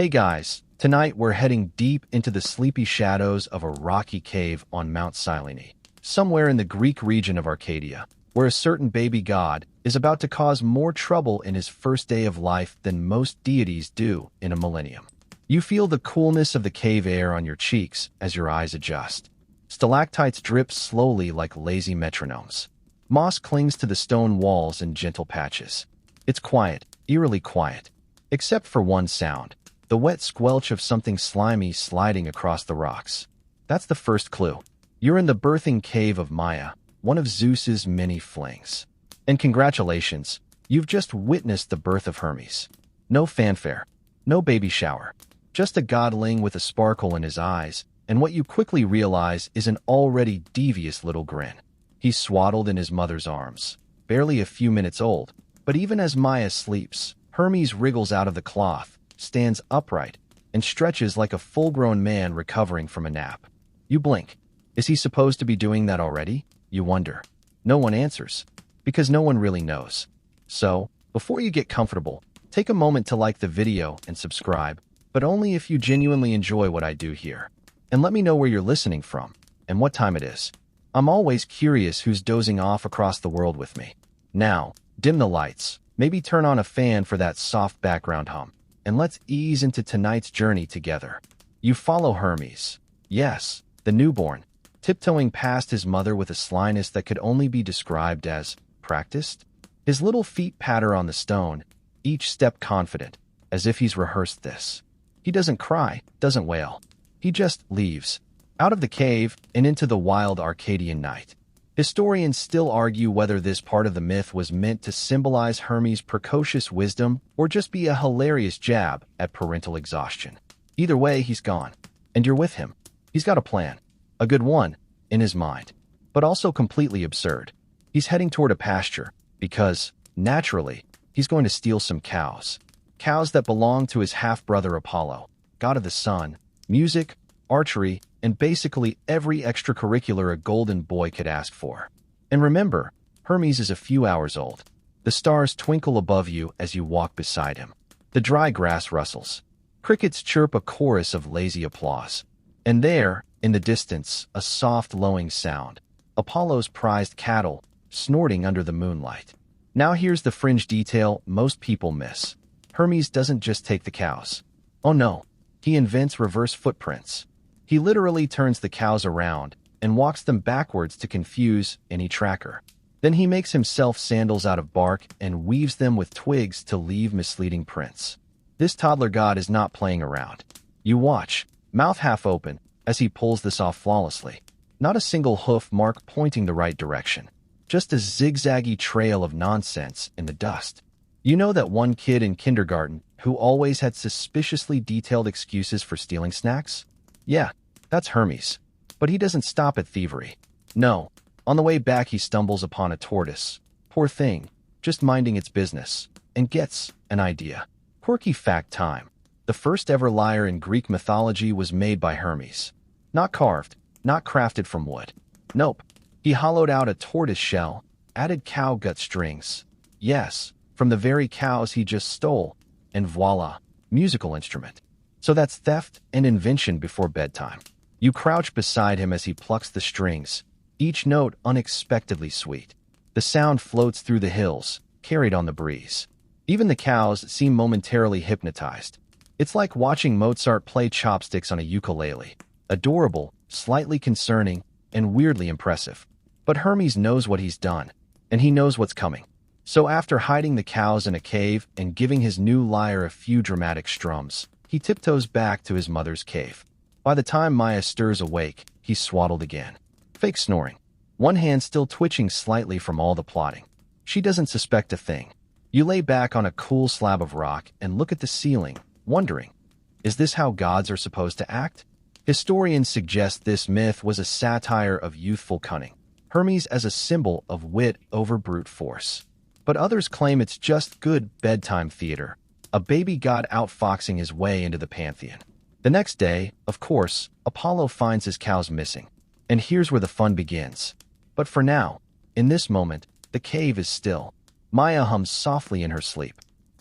Hey guys, tonight we're heading deep into the sleepy shadows of a rocky cave on Mount Olympus, somewhere in the Greek region of Arcadia, where a certain baby god is about to cause more trouble in his first day of life than most deities do in a millennium. You feel the coolness of the cave air on your cheeks as your eyes adjust. Stalactites drip slowly like lazy metronomes. Moss clings to the stone walls in gentle patches. It's quiet, eerily quiet, except for one sound. The wet squelch of something slimy sliding across the rocks. That's the first clue. You're in the birthing cave of Maya, one of Zeus's many flings. And congratulations, you've just witnessed the birth of Hermes. No fanfare, no baby shower, just a godling with a sparkle in his eyes, and what you quickly realize is an already devious little grin. He's swaddled in his mother's arms, barely a few minutes old, but even as Maya sleeps, Hermes wriggles out of the cloth, stands upright, and stretches like a full-grown man recovering from a nap. You blink. Is he supposed to be doing that already? You wonder. No one answers, because no one really knows. So, before you get comfortable, take a moment to like the video and subscribe, but only if you genuinely enjoy what I do here. And let me know where you're listening from, and what time it is. I'm always curious who's dozing off across the world with me. Now, dim the lights, maybe turn on a fan for that soft background hum, and let's ease into tonight's journey together. You follow Hermes. Yes, the newborn, tiptoeing past his mother with a slyness that could only be described as practiced. His little feet patter on the stone, each step confident, as if he's rehearsed this. He doesn't cry, doesn't wail. He just leaves, out of the cave and into the wild Arcadian night. Historians still argue whether this part of the myth was meant to symbolize Hermes' precocious wisdom or just be a hilarious jab at parental exhaustion. Either way, he's gone, and you're with him. He's got a plan, a good one, in his mind, but also completely absurd. He's heading toward a pasture because, naturally, he's going to steal some cows. Cows that belong to his half-brother Apollo, god of the sun, music, archery, and basically every extracurricular a golden boy could ask for. And remember, Hermes is a few hours old. The stars twinkle above you as you walk beside him. The dry grass rustles. Crickets chirp a chorus of lazy applause. And there, in the distance, a soft lowing sound. Apollo's prized cattle, snorting under the moonlight. Now here's the fringe detail most people miss. Hermes doesn't just take the cows. Oh no, he invents reverse footprints. He literally turns the cows around and walks them backwards to confuse any tracker. Then he makes himself sandals out of bark and weaves them with twigs to leave misleading prints. This toddler god is not playing around. You watch, mouth half open, as he pulls this off flawlessly. Not a single hoof mark pointing the right direction. Just a zigzaggy trail of nonsense in the dust. You know that one kid in kindergarten who always had suspiciously detailed excuses for stealing snacks? Yeah, that's Hermes. But he doesn't stop at thievery. No, on the way back he stumbles upon a tortoise. Poor thing, just minding its business, and gets an idea. Quirky fact time. The first ever lyre in Greek mythology was made by Hermes. Not carved, not crafted from wood. Nope. He hollowed out a tortoise shell, added cow gut strings. Yes, from the very cows he just stole, and voila, musical instrument. So that's theft and invention before bedtime. You crouch beside him as he plucks the strings, each note unexpectedly sweet. The sound floats through the hills, carried on the breeze. Even the cows seem momentarily hypnotized. It's like watching Mozart play chopsticks on a ukulele. Adorable, slightly concerning, and weirdly impressive. But Hermes knows what he's done, and he knows what's coming. So after hiding the cows in a cave and giving his new lyre a few dramatic strums, he tiptoes back to his mother's cave. By the time Maya stirs awake, he's swaddled again. Fake snoring. One hand still twitching slightly from all the plotting. She doesn't suspect a thing. You lay back on a cool slab of rock and look at the ceiling, wondering, is this how gods are supposed to act? Historians suggest this myth was a satire of youthful cunning. Hermes as a symbol of wit over brute force. But others claim it's just good bedtime theater. A baby god outfoxing his way into the pantheon. The next day, of course, Apollo finds his cows missing. And here's where the fun begins. But for now, in this moment, the cave is still. Maya hums softly in her sleep.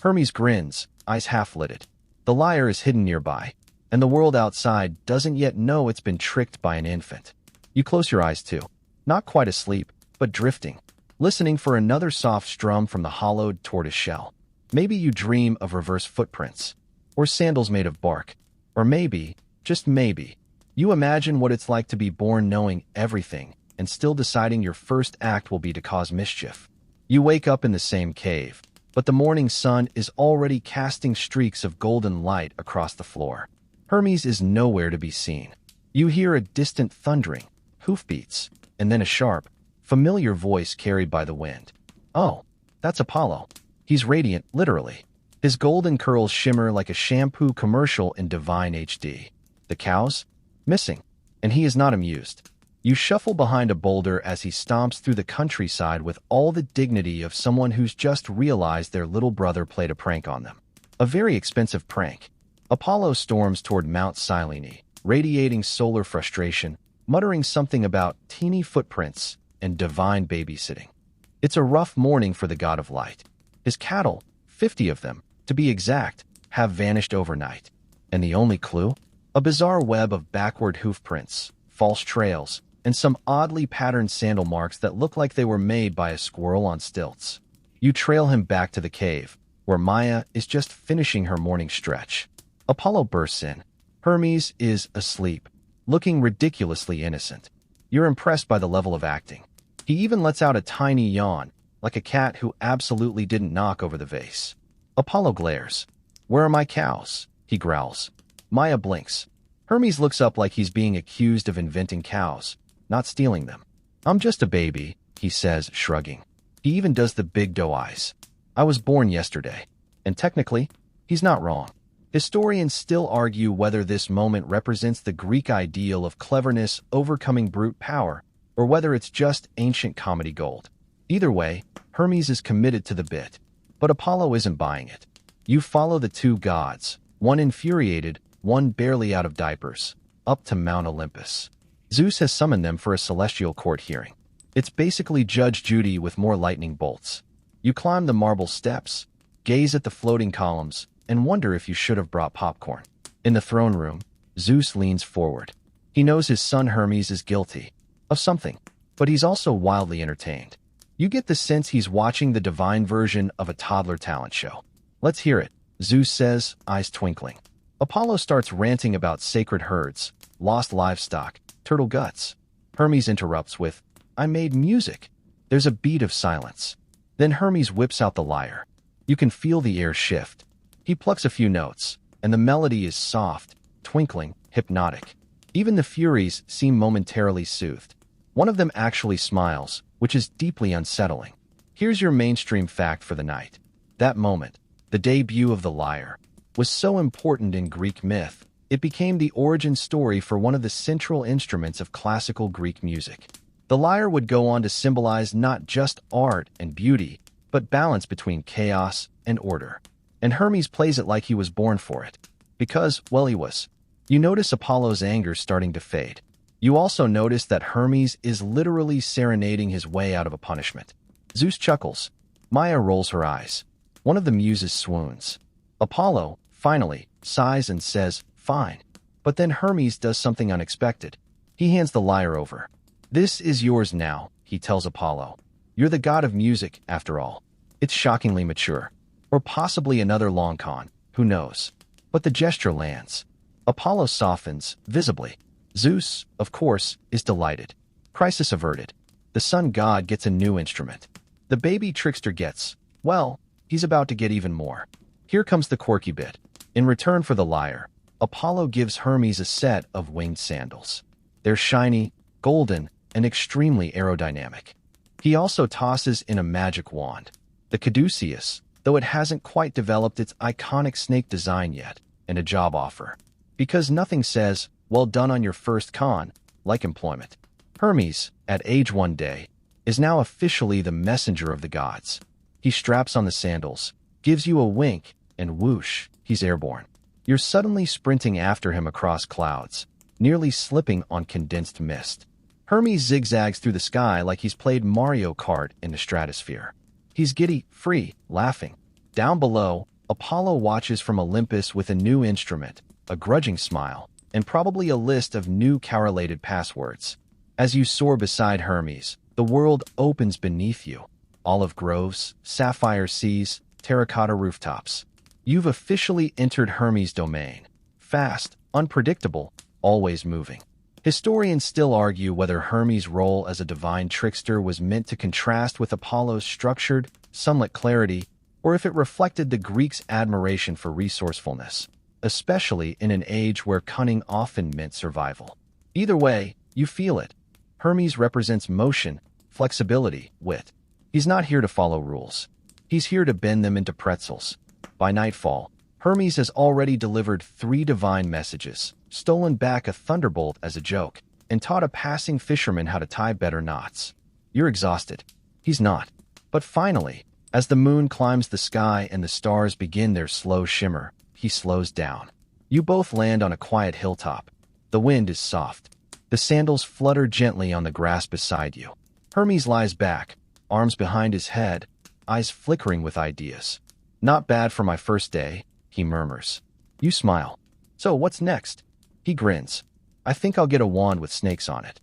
Hermes grins, eyes half-lidded. The lyre is hidden nearby, and the world outside doesn't yet know it's been tricked by an infant. You close your eyes too, not quite asleep, but drifting, listening for another soft strum from the hollowed tortoise shell. Maybe you dream of reverse footprints, or sandals made of bark, or maybe, just maybe, you imagine what it's like to be born knowing everything and still deciding your first act will be to cause mischief. You wake up in the same cave, but the morning sun is already casting streaks of golden light across the floor. Hermes is nowhere to be seen. You hear a distant thundering, hoofbeats, and then a sharp, familiar voice carried by the wind. Oh, that's Apollo. He's radiant, literally. His golden curls shimmer like a shampoo commercial in divine HD. The cows? Missing. And he is not amused. You shuffle behind a boulder as he stomps through the countryside with all the dignity of someone who's just realized their little brother played a prank on them. A very expensive prank. Apollo storms toward Mount Olympus, radiating solar frustration, muttering something about teeny footprints and divine babysitting. It's a rough morning for the god of light. His cattle, 50 of them, to be exact, have vanished overnight. And the only clue? A bizarre web of backward hoofprints, false trails, and some oddly patterned sandal marks that look like they were made by a squirrel on stilts. You trail him back to the cave, where Maya is just finishing her morning stretch. Apollo bursts in. Hermes is asleep, looking ridiculously innocent. You're impressed by the level of acting. He even lets out a tiny yawn, like a cat who absolutely didn't knock over the vase. Apollo glares. "Where are my cows?" he growls. Maya blinks. Hermes looks up like he's being accused of inventing cows, not stealing them. "I'm just a baby," he says, shrugging. He even does the big doe eyes. "I was born yesterday." And technically, he's not wrong. Historians still argue whether this moment represents the Greek ideal of cleverness overcoming brute power, or whether it's just ancient comedy gold. Either way, Hermes is committed to the bit. But Apollo isn't buying it. You follow the two gods, one infuriated, one barely out of diapers, up to Mount Olympus. Zeus has summoned them for a celestial court hearing. It's basically Judge Judy with more lightning bolts. You climb the marble steps, gaze at the floating columns, and wonder if you should have brought popcorn. In the throne room, Zeus leans forward. He knows his son Hermes is guilty of something, but he's also wildly entertained. You get the sense he's watching the divine version of a toddler talent show. "Let's hear it," Zeus says, eyes twinkling. Apollo starts ranting about sacred herds, lost livestock, turtle guts. Hermes interrupts with, "I made music." There's a beat of silence. Then Hermes whips out the lyre. You can feel the air shift. He plucks a few notes, and the melody is soft, twinkling, hypnotic. Even the Furies seem momentarily soothed. One of them actually smiles, which is deeply unsettling. Here's your mainstream fact for the night. That moment, the debut of the lyre, was so important in Greek myth, it became the origin story for one of the central instruments of classical Greek music. The lyre would go on to symbolize not just art and beauty, but balance between chaos and order. And Hermes plays it like he was born for it. Because, well, he was. You notice Apollo's anger starting to fade. You also notice that Hermes is literally serenading his way out of a punishment. Zeus chuckles. Maya rolls her eyes. One of the muses swoons. Apollo, finally, sighs and says, "Fine." But then Hermes does something unexpected. He hands the lyre over. "This is yours now," he tells Apollo. "You're the god of music, after all." It's shockingly mature. Or possibly another long con, who knows? But the gesture lands. Apollo softens, visibly. Zeus, of course, is delighted. Crisis averted. The sun god gets a new instrument. The baby Trickster gets, well, he's about to get even more. Here comes the quirky bit. In return for the lyre, Apollo gives Hermes a set of winged sandals. They're shiny, golden, and extremely aerodynamic. He also tosses in a magic wand, the caduceus, though it hasn't quite developed its iconic snake design yet, and a job offer. Because nothing says, "Well done on your first con," like employment. Hermes, at age 1 day, is now officially the messenger of the gods. He straps on the sandals, gives you a wink, and whoosh, he's airborne. You're suddenly sprinting after him across clouds, nearly slipping on condensed mist. Hermes zigzags through the sky like he's played Mario Kart in the stratosphere. He's giddy, free, laughing. Down below, Apollo watches from Olympus with a new instrument, a grudging smile, and probably a list of new correlated passwords. As you soar beside Hermes, the world opens beneath you. Olive groves, sapphire seas, terracotta rooftops. You've officially entered Hermes' domain. Fast, unpredictable, always moving. Historians still argue whether Hermes' role as a divine trickster was meant to contrast with Apollo's structured, sunlit clarity, or if it reflected the Greeks' admiration for resourcefulness, especially in an age where cunning often meant survival. Either way, you feel it. Hermes represents motion, flexibility, wit. He's not here to follow rules. He's here to bend them into pretzels. By nightfall, Hermes has already delivered 3 divine messages, stolen back a thunderbolt as a joke, and taught a passing fisherman how to tie better knots. You're exhausted. He's not. But finally, as the moon climbs the sky and the stars begin their slow shimmer, he slows down. You both land on a quiet hilltop. The wind is soft. The sandals flutter gently on the grass beside you. Hermes lies back, arms behind his head, eyes flickering with ideas. "Not bad for my first day," he murmurs. You smile. "So what's next?" He grins. "I think I'll get a wand with snakes on it."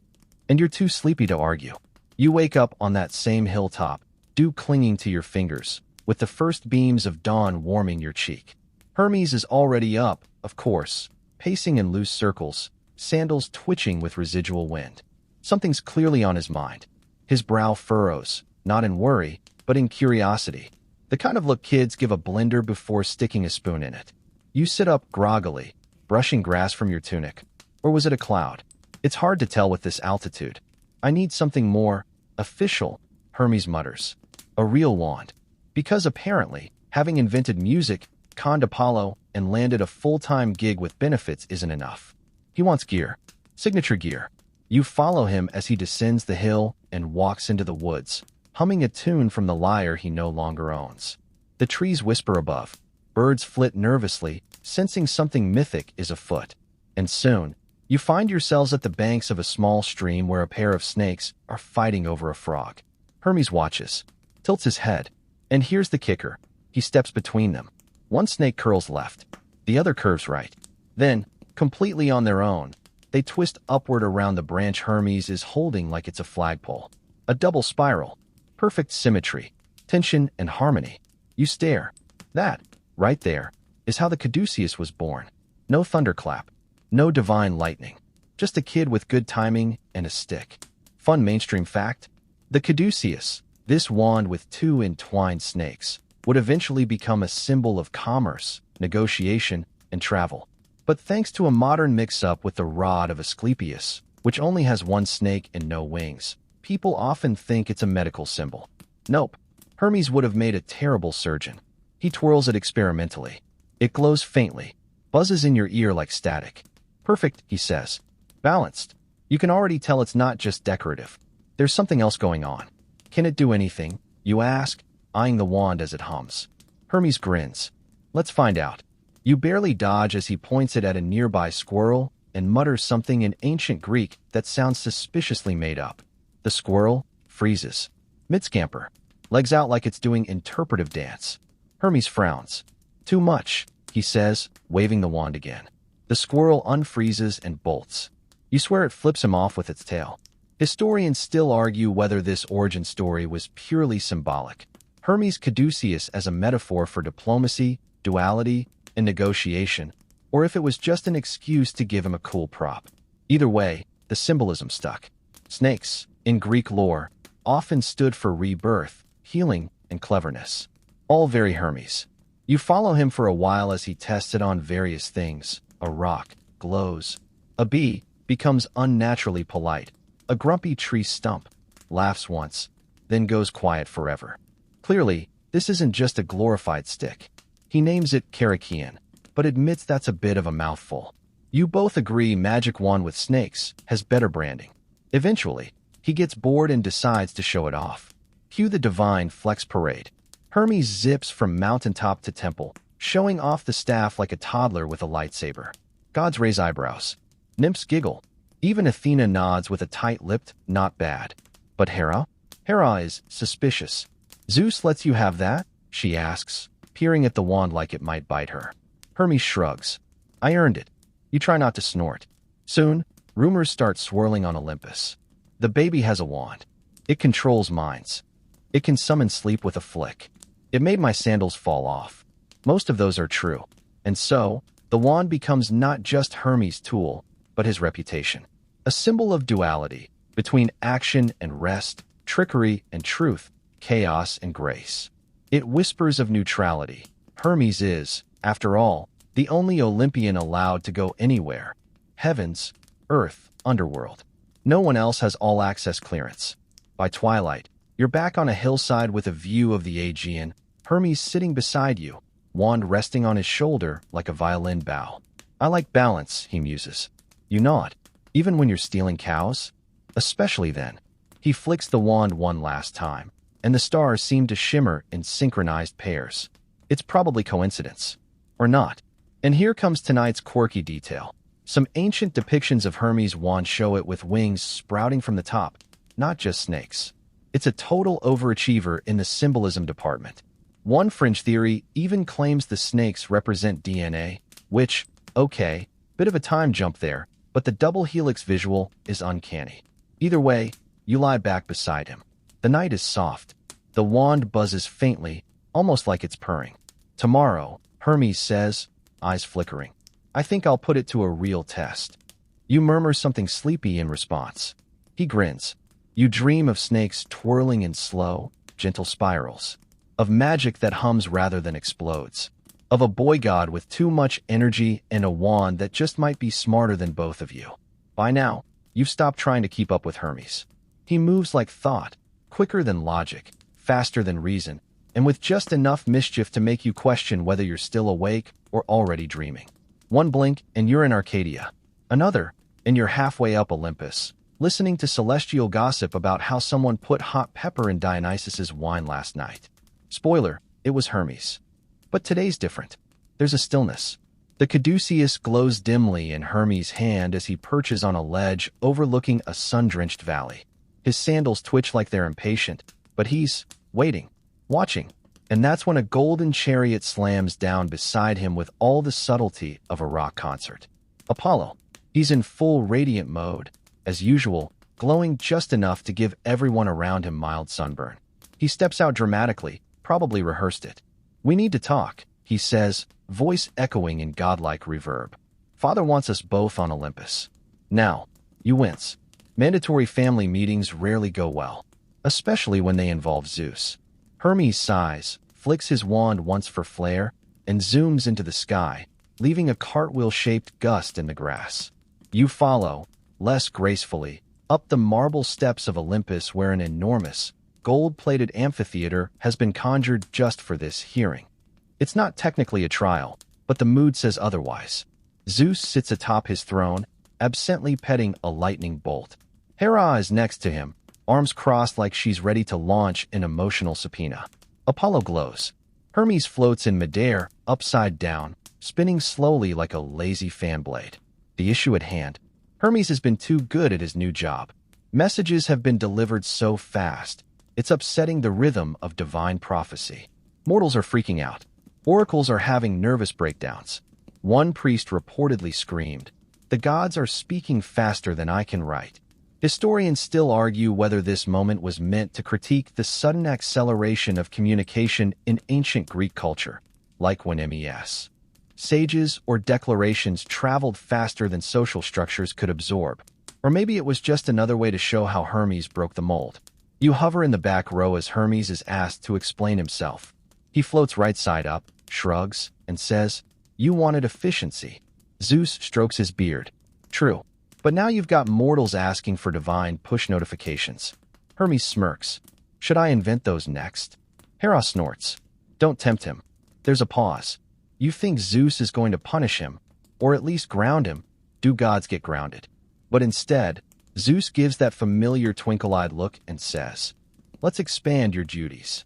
And you're too sleepy to argue. You wake up on that same hilltop, dew clinging to your fingers, with the first beams of dawn warming your cheek. Hermes is already up, of course, pacing in loose circles, sandals twitching with residual wind. Something's clearly on his mind. His brow furrows, not in worry, but in curiosity. The kind of look kids give a blender before sticking a spoon in it. You sit up groggily, brushing grass from your tunic. Or was it a cloud? It's hard to tell with this altitude. "I need something more official," Hermes mutters. "A real wand." Because apparently, having invented music, conned Apollo, and landed a full-time gig with benefits isn't enough. He wants gear. Signature gear. You follow him as he descends the hill and walks into the woods, humming a tune from the lyre he no longer owns. The trees whisper above. Birds flit nervously, sensing something mythic is afoot. And soon, you find yourselves at the banks of a small stream where a pair of snakes are fighting over a frog. Hermes watches, tilts his head, and here's the kicker. He steps between them. One snake curls left, the other curves right. Then, completely on their own, they twist upward around the branch Hermes is holding like it's a flagpole. A double spiral. Perfect symmetry, tension, and harmony. You stare. That, right there, is how the caduceus was born. No thunderclap. No divine lightning. Just a kid with good timing and a stick. Fun mainstream fact. The caduceus, this wand with 2 entwined snakes, would eventually become a symbol of commerce, negotiation, and travel. But thanks to a modern mix-up with the rod of Asclepius, which only has 1 snake and no wings, people often think it's a medical symbol. Nope. Hermes would have made a terrible surgeon. He twirls it experimentally. It glows faintly, buzzes in your ear like static. "Perfect," he says. "Balanced." You can already tell it's not just decorative. There's something else going on. "Can it do anything?" you ask, eyeing the wand as it hums. Hermes grins. "Let's find out." You barely dodge as he points it at a nearby squirrel and mutters something in ancient Greek that sounds suspiciously made up. The squirrel freezes. Mid-scamper. Legs out like it's doing interpretive dance. Hermes frowns. "Too much," he says, waving the wand again. The squirrel unfreezes and bolts. You swear it flips him off with its tail. Historians still argue whether this origin story was purely symbolic. Hermes caduceus as a metaphor for diplomacy, duality, and negotiation, or if it was just an excuse to give him a cool prop. Either way, the symbolism stuck. Snakes, in Greek lore, often stood for rebirth, healing, and cleverness. All very Hermes. You follow him for a while as he tests it on various things. A rock glows. A bee becomes unnaturally polite. A grumpy tree stump laughs once, then goes quiet forever. Clearly, this isn't just a glorified stick. He names it Karakian, but admits that's a bit of a mouthful. You both agree magic wand with snakes has better branding. Eventually, he gets bored and decides to show it off. Cue the divine flex parade. Hermes zips from mountaintop to temple, showing off the staff like a toddler with a lightsaber. Gods raise eyebrows. Nymphs giggle. Even Athena nods with a tight-lipped, "Not bad." But Hera? Hera is suspicious. "Zeus lets you have that?" she asks, peering at the wand like it might bite her. Hermes shrugs. I earned it. You try not to snort. Soon, rumors start swirling on Olympus. The baby has a wand. It controls minds. It can summon sleep with a flick. It made my sandals fall off. Most of those are true. And so, the wand becomes not just Hermes' tool, but his reputation. A symbol of duality, between action and rest, trickery and truth, chaos and grace. It whispers of neutrality. Hermes is, after all, the only Olympian allowed to go anywhere. Heavens, earth, underworld. No one else has all-access clearance. By twilight, you're back on a hillside with a view of the Aegean, Hermes sitting beside you, wand resting on his shoulder like a violin bow. I like balance, he muses. You nod, even when you're stealing cows? Especially then. He flicks the wand one last time, and the stars seem to shimmer in synchronized pairs. It's probably coincidence. Or not. And here comes tonight's quirky detail. Some ancient depictions of Hermes' wand show it with wings sprouting from the top, not just snakes. It's a total overachiever in the symbolism department. One fringe theory even claims the snakes represent DNA, which, okay, bit of a time jump there, but the double helix visual is uncanny. Either way, you lie back beside him. The night is soft. The wand buzzes faintly, almost like it's purring. Tomorrow, Hermes says, eyes flickering. I think I'll put it to a real test. You murmur something sleepy in response. He grins. You dream of snakes twirling in slow, gentle spirals. Of magic that hums rather than explodes. Of a boy god with too much energy and a wand that just might be smarter than both of you. By now, you've stopped trying to keep up with Hermes. He moves like thought, quicker than logic, faster than reason, and with just enough mischief to make you question whether you're still awake or already dreaming. One blink, and you're in Arcadia. Another, and you're halfway up Olympus, listening to celestial gossip about how someone put hot pepper in Dionysus's wine last night. Spoiler, it was Hermes. But today's different. There's a stillness. The caduceus glows dimly in Hermes' hand as he perches on a ledge overlooking a sun-drenched valley. His sandals twitch like they're impatient, but he's waiting, watching. And that's when a golden chariot slams down beside him with all the subtlety of a rock concert. Apollo. He's in full radiant mode, as usual, glowing just enough to give everyone around him mild sunburn. He steps out dramatically, probably rehearsed it. We need to talk, he says, voice echoing in godlike reverb. Father wants us both on Olympus. Now, you wince. Mandatory family meetings rarely go well, especially when they involve Zeus. Hermes sighs, flicks his wand once for flair, and zooms into the sky, leaving a cartwheel-shaped gust in the grass. You follow, less gracefully, up the marble steps of Olympus where an enormous, gold-plated amphitheater has been conjured just for this hearing. It's not technically a trial, but the mood says otherwise. Zeus sits atop his throne, absently petting a lightning bolt. Hera is next to him, arms crossed like she's ready to launch an emotional subpoena. Apollo glows. Hermes floats in midair, upside down, spinning slowly like a lazy fan blade. The issue at hand. Hermes has been too good at his new job. Messages have been delivered so fast, it's upsetting the rhythm of divine prophecy. Mortals are freaking out. Oracles are having nervous breakdowns. One priest reportedly screamed, "The gods are speaking faster than I can write." Historians still argue whether this moment was meant to critique the sudden acceleration of communication in ancient Greek culture, like when sages or declarations traveled faster than social structures could absorb. Or maybe it was just another way to show how Hermes broke the mold. You hover in the back row as Hermes is asked to explain himself. He floats right side up, shrugs, and says, "You wanted efficiency." Zeus strokes his beard. "True. But now you've got mortals asking for divine push notifications." Hermes smirks. "Should I invent those next?" Hera snorts. "Don't tempt him." There's a pause. You think Zeus is going to punish him, or at least ground him. Do gods get grounded? But instead, Zeus gives that familiar twinkle-eyed look and says, "Let's expand your duties."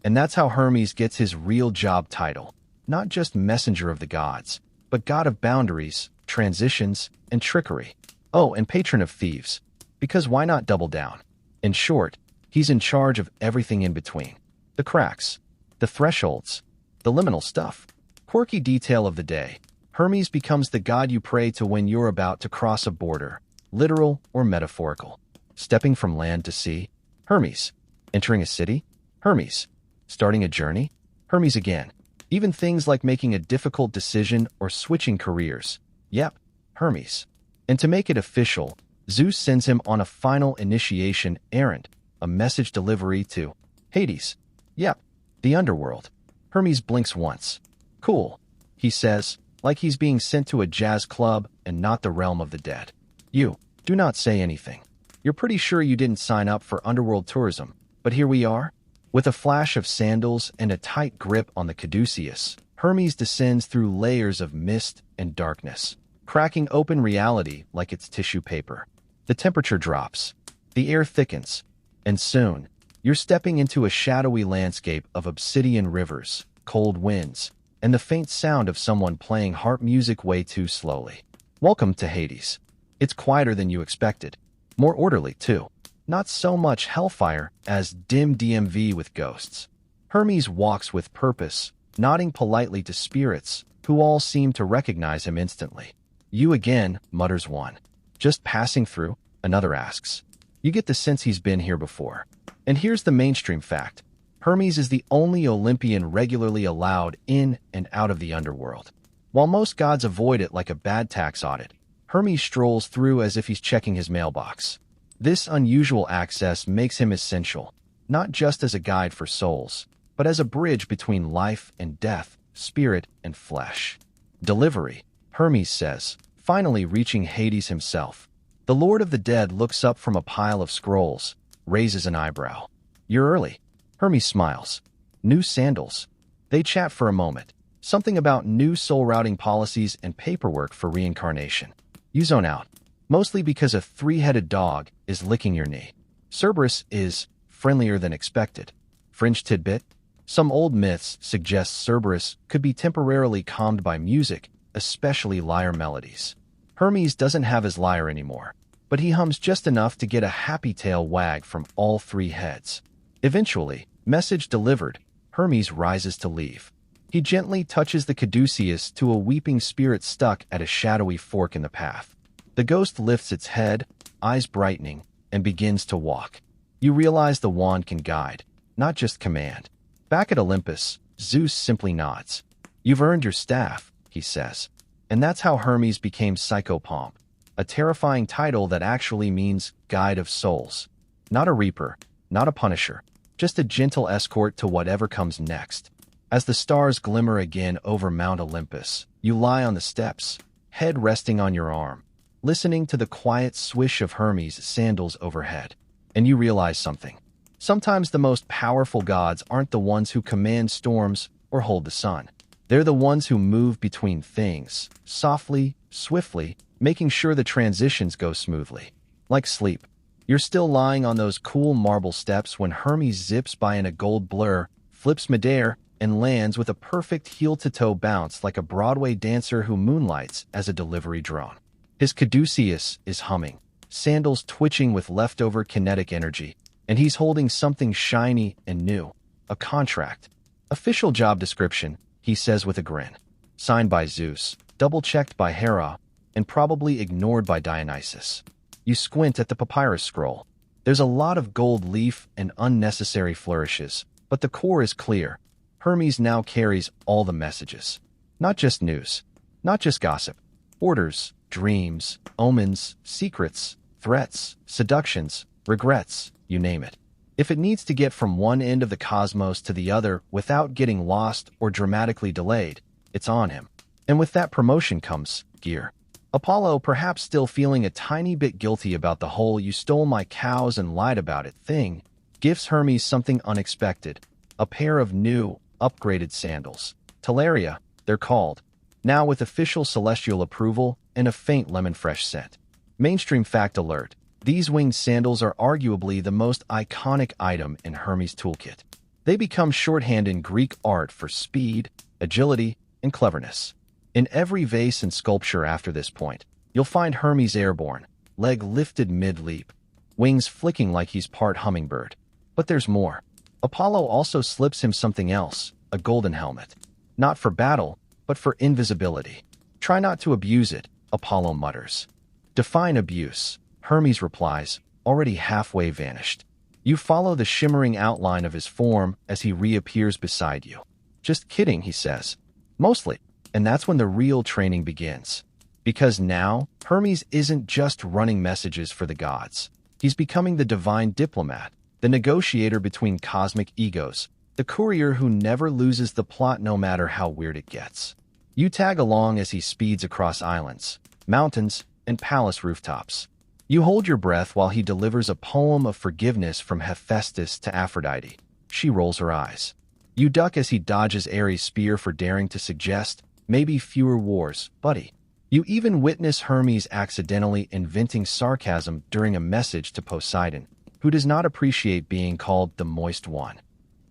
And that's how Hermes gets his real job title. Not just messenger of the gods, but god of boundaries, transitions, and trickery. Oh, and patron of thieves. Because why not double down? In short, he's in charge of everything in between. The cracks. The thresholds. The liminal stuff. Quirky detail of the day. Hermes becomes the god you pray to when you're about to cross a border, literal or metaphorical. Stepping from land to sea. Hermes. Entering a city. Hermes. Starting a journey. Hermes again. Even things like making a difficult decision or switching careers. Yep, Hermes. And to make it official, Zeus sends him on a final initiation errand, a message delivery to Hades. Yep, the underworld. Hermes blinks once. Cool, he says, like he's being sent to a jazz club and not the realm of the dead. You, do not say anything. You're pretty sure you didn't sign up for underworld tourism, but here we are. With a flash of sandals and a tight grip on the caduceus, Hermes descends through layers of mist and darkness, cracking open reality like it's tissue paper. The temperature drops, the air thickens, and soon, you're stepping into a shadowy landscape of obsidian rivers, cold winds, and the faint sound of someone playing harp music way too slowly. Welcome to Hades. It's quieter than you expected. More orderly, too. Not so much hellfire as dim DMV with ghosts. Hermes walks with purpose, nodding politely to spirits, who all seem to recognize him instantly. You again, mutters one. Just passing through, another asks. You get the sense he's been here before. And here's the mainstream fact. Hermes is the only Olympian regularly allowed in and out of the underworld. While most gods avoid it like a bad tax audit, Hermes strolls through as if he's checking his mailbox. This unusual access makes him essential, not just as a guide for souls, but as a bridge between life and death, spirit and flesh. Delivery, Hermes says, finally reaching Hades himself. The Lord of the Dead looks up from a pile of scrolls, raises an eyebrow. You're early. Hermes smiles. New sandals. They chat for a moment. Something about new soul routing policies and paperwork for reincarnation. You zone out. Mostly because a three-headed dog is licking your knee. Cerberus is friendlier than expected. Fringe tidbit. Some old myths suggest Cerberus could be temporarily calmed by music, especially lyre melodies. Hermes doesn't have his lyre anymore, but he hums just enough to get a happy tail wag from all three heads. Eventually, message delivered, Hermes rises to leave. He gently touches the caduceus to a weeping spirit stuck at a shadowy fork in the path. The ghost lifts its head, eyes brightening, and begins to walk. You realize the wand can guide, not just command. Back at Olympus, Zeus simply nods. You've earned your staff, he says. And that's how Hermes became Psychopomp, a terrifying title that actually means guide of souls. Not a reaper, not a punisher, just a gentle escort to whatever comes next. As the stars glimmer again over Mount Olympus, you lie on the steps, head resting on your arm, listening to the quiet swish of Hermes' sandals overhead. And you realize something. Sometimes the most powerful gods aren't the ones who command storms or hold the sun. They're the ones who move between things, softly, swiftly, making sure the transitions go smoothly. Like sleep. You're still lying on those cool marble steps when Hermes zips by in a gold blur, flips midair, and lands with a perfect heel-to-toe bounce like a Broadway dancer who moonlights as a delivery drone. His caduceus is humming, sandals twitching with leftover kinetic energy, and he's holding something shiny and new, a contract. Official job description, he says with a grin. Signed by Zeus, double-checked by Hera, and probably ignored by Dionysus. You squint at the papyrus scroll. There's a lot of gold leaf and unnecessary flourishes, but the core is clear. Hermes now carries all the messages. Not just news, not just gossip. Orders, dreams, omens, secrets, threats, seductions, regrets, you name it. If it needs to get from one end of the cosmos to the other without getting lost or dramatically delayed, it's on him. And with that promotion comes gear. Apollo, perhaps still feeling a tiny bit guilty about the whole "you stole my cows and lied about it" thing, gifts Hermes something unexpected, a pair of new, upgraded sandals. Talaria, they're called, now with official celestial approval and a faint lemon-fresh scent. Mainstream fact alert. These winged sandals are arguably the most iconic item in Hermes' toolkit. They become shorthand in Greek art for speed, agility, and cleverness. In every vase and sculpture after this point, you'll find Hermes airborne, leg lifted mid-leap, wings flicking like he's part hummingbird. But there's more. Apollo also slips him something else, a golden helmet. Not for battle, but for invisibility. Try not to abuse it, Apollo mutters. Define abuse, Hermes replies, already halfway vanished. You follow the shimmering outline of his form as he reappears beside you. Just kidding, he says. Mostly. And that's when the real training begins. Because now, Hermes isn't just running messages for the gods. He's becoming the divine diplomat, the negotiator between cosmic egos, the courier who never loses the plot no matter how weird it gets. You tag along as he speeds across islands, mountains, and palace rooftops. You hold your breath while he delivers a poem of forgiveness from Hephaestus to Aphrodite. She rolls her eyes. You duck as he dodges Ares' spear for daring to suggest, maybe fewer wars, buddy. You even witness Hermes accidentally inventing sarcasm during a message to Poseidon, who does not appreciate being called the moist one.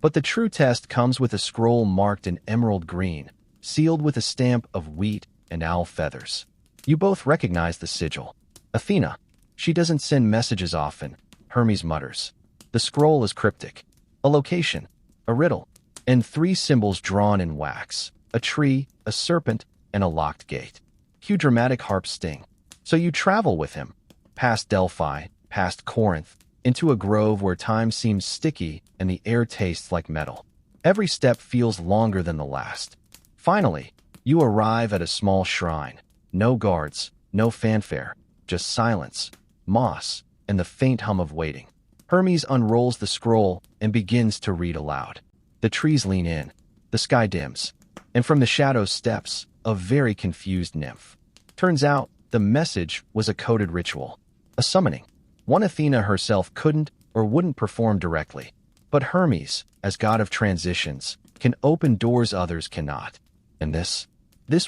But the true test comes with a scroll marked in emerald green, sealed with a stamp of wheat and owl feathers. You both recognize the sigil. Athena. She doesn't send messages often, Hermes mutters. The scroll is cryptic. A location, a riddle, and 3 symbols drawn in wax. A tree, a serpent, and a locked gate. Cue dramatic harp sting. So you travel with him, past Delphi, past Corinth, into a grove where time seems sticky and the air tastes like metal. Every step feels longer than the last. Finally, you arrive at a small shrine. No guards, no fanfare, just silence, moss, and the faint hum of waiting. Hermes unrolls the scroll and begins to read aloud. The trees lean in, the sky dims, and from the shadows steps a very confused nymph. Turns out, the message was a coded ritual, a summoning. One Athena herself couldn't or wouldn't perform directly. But Hermes, as god of transitions, can open doors others cannot. And this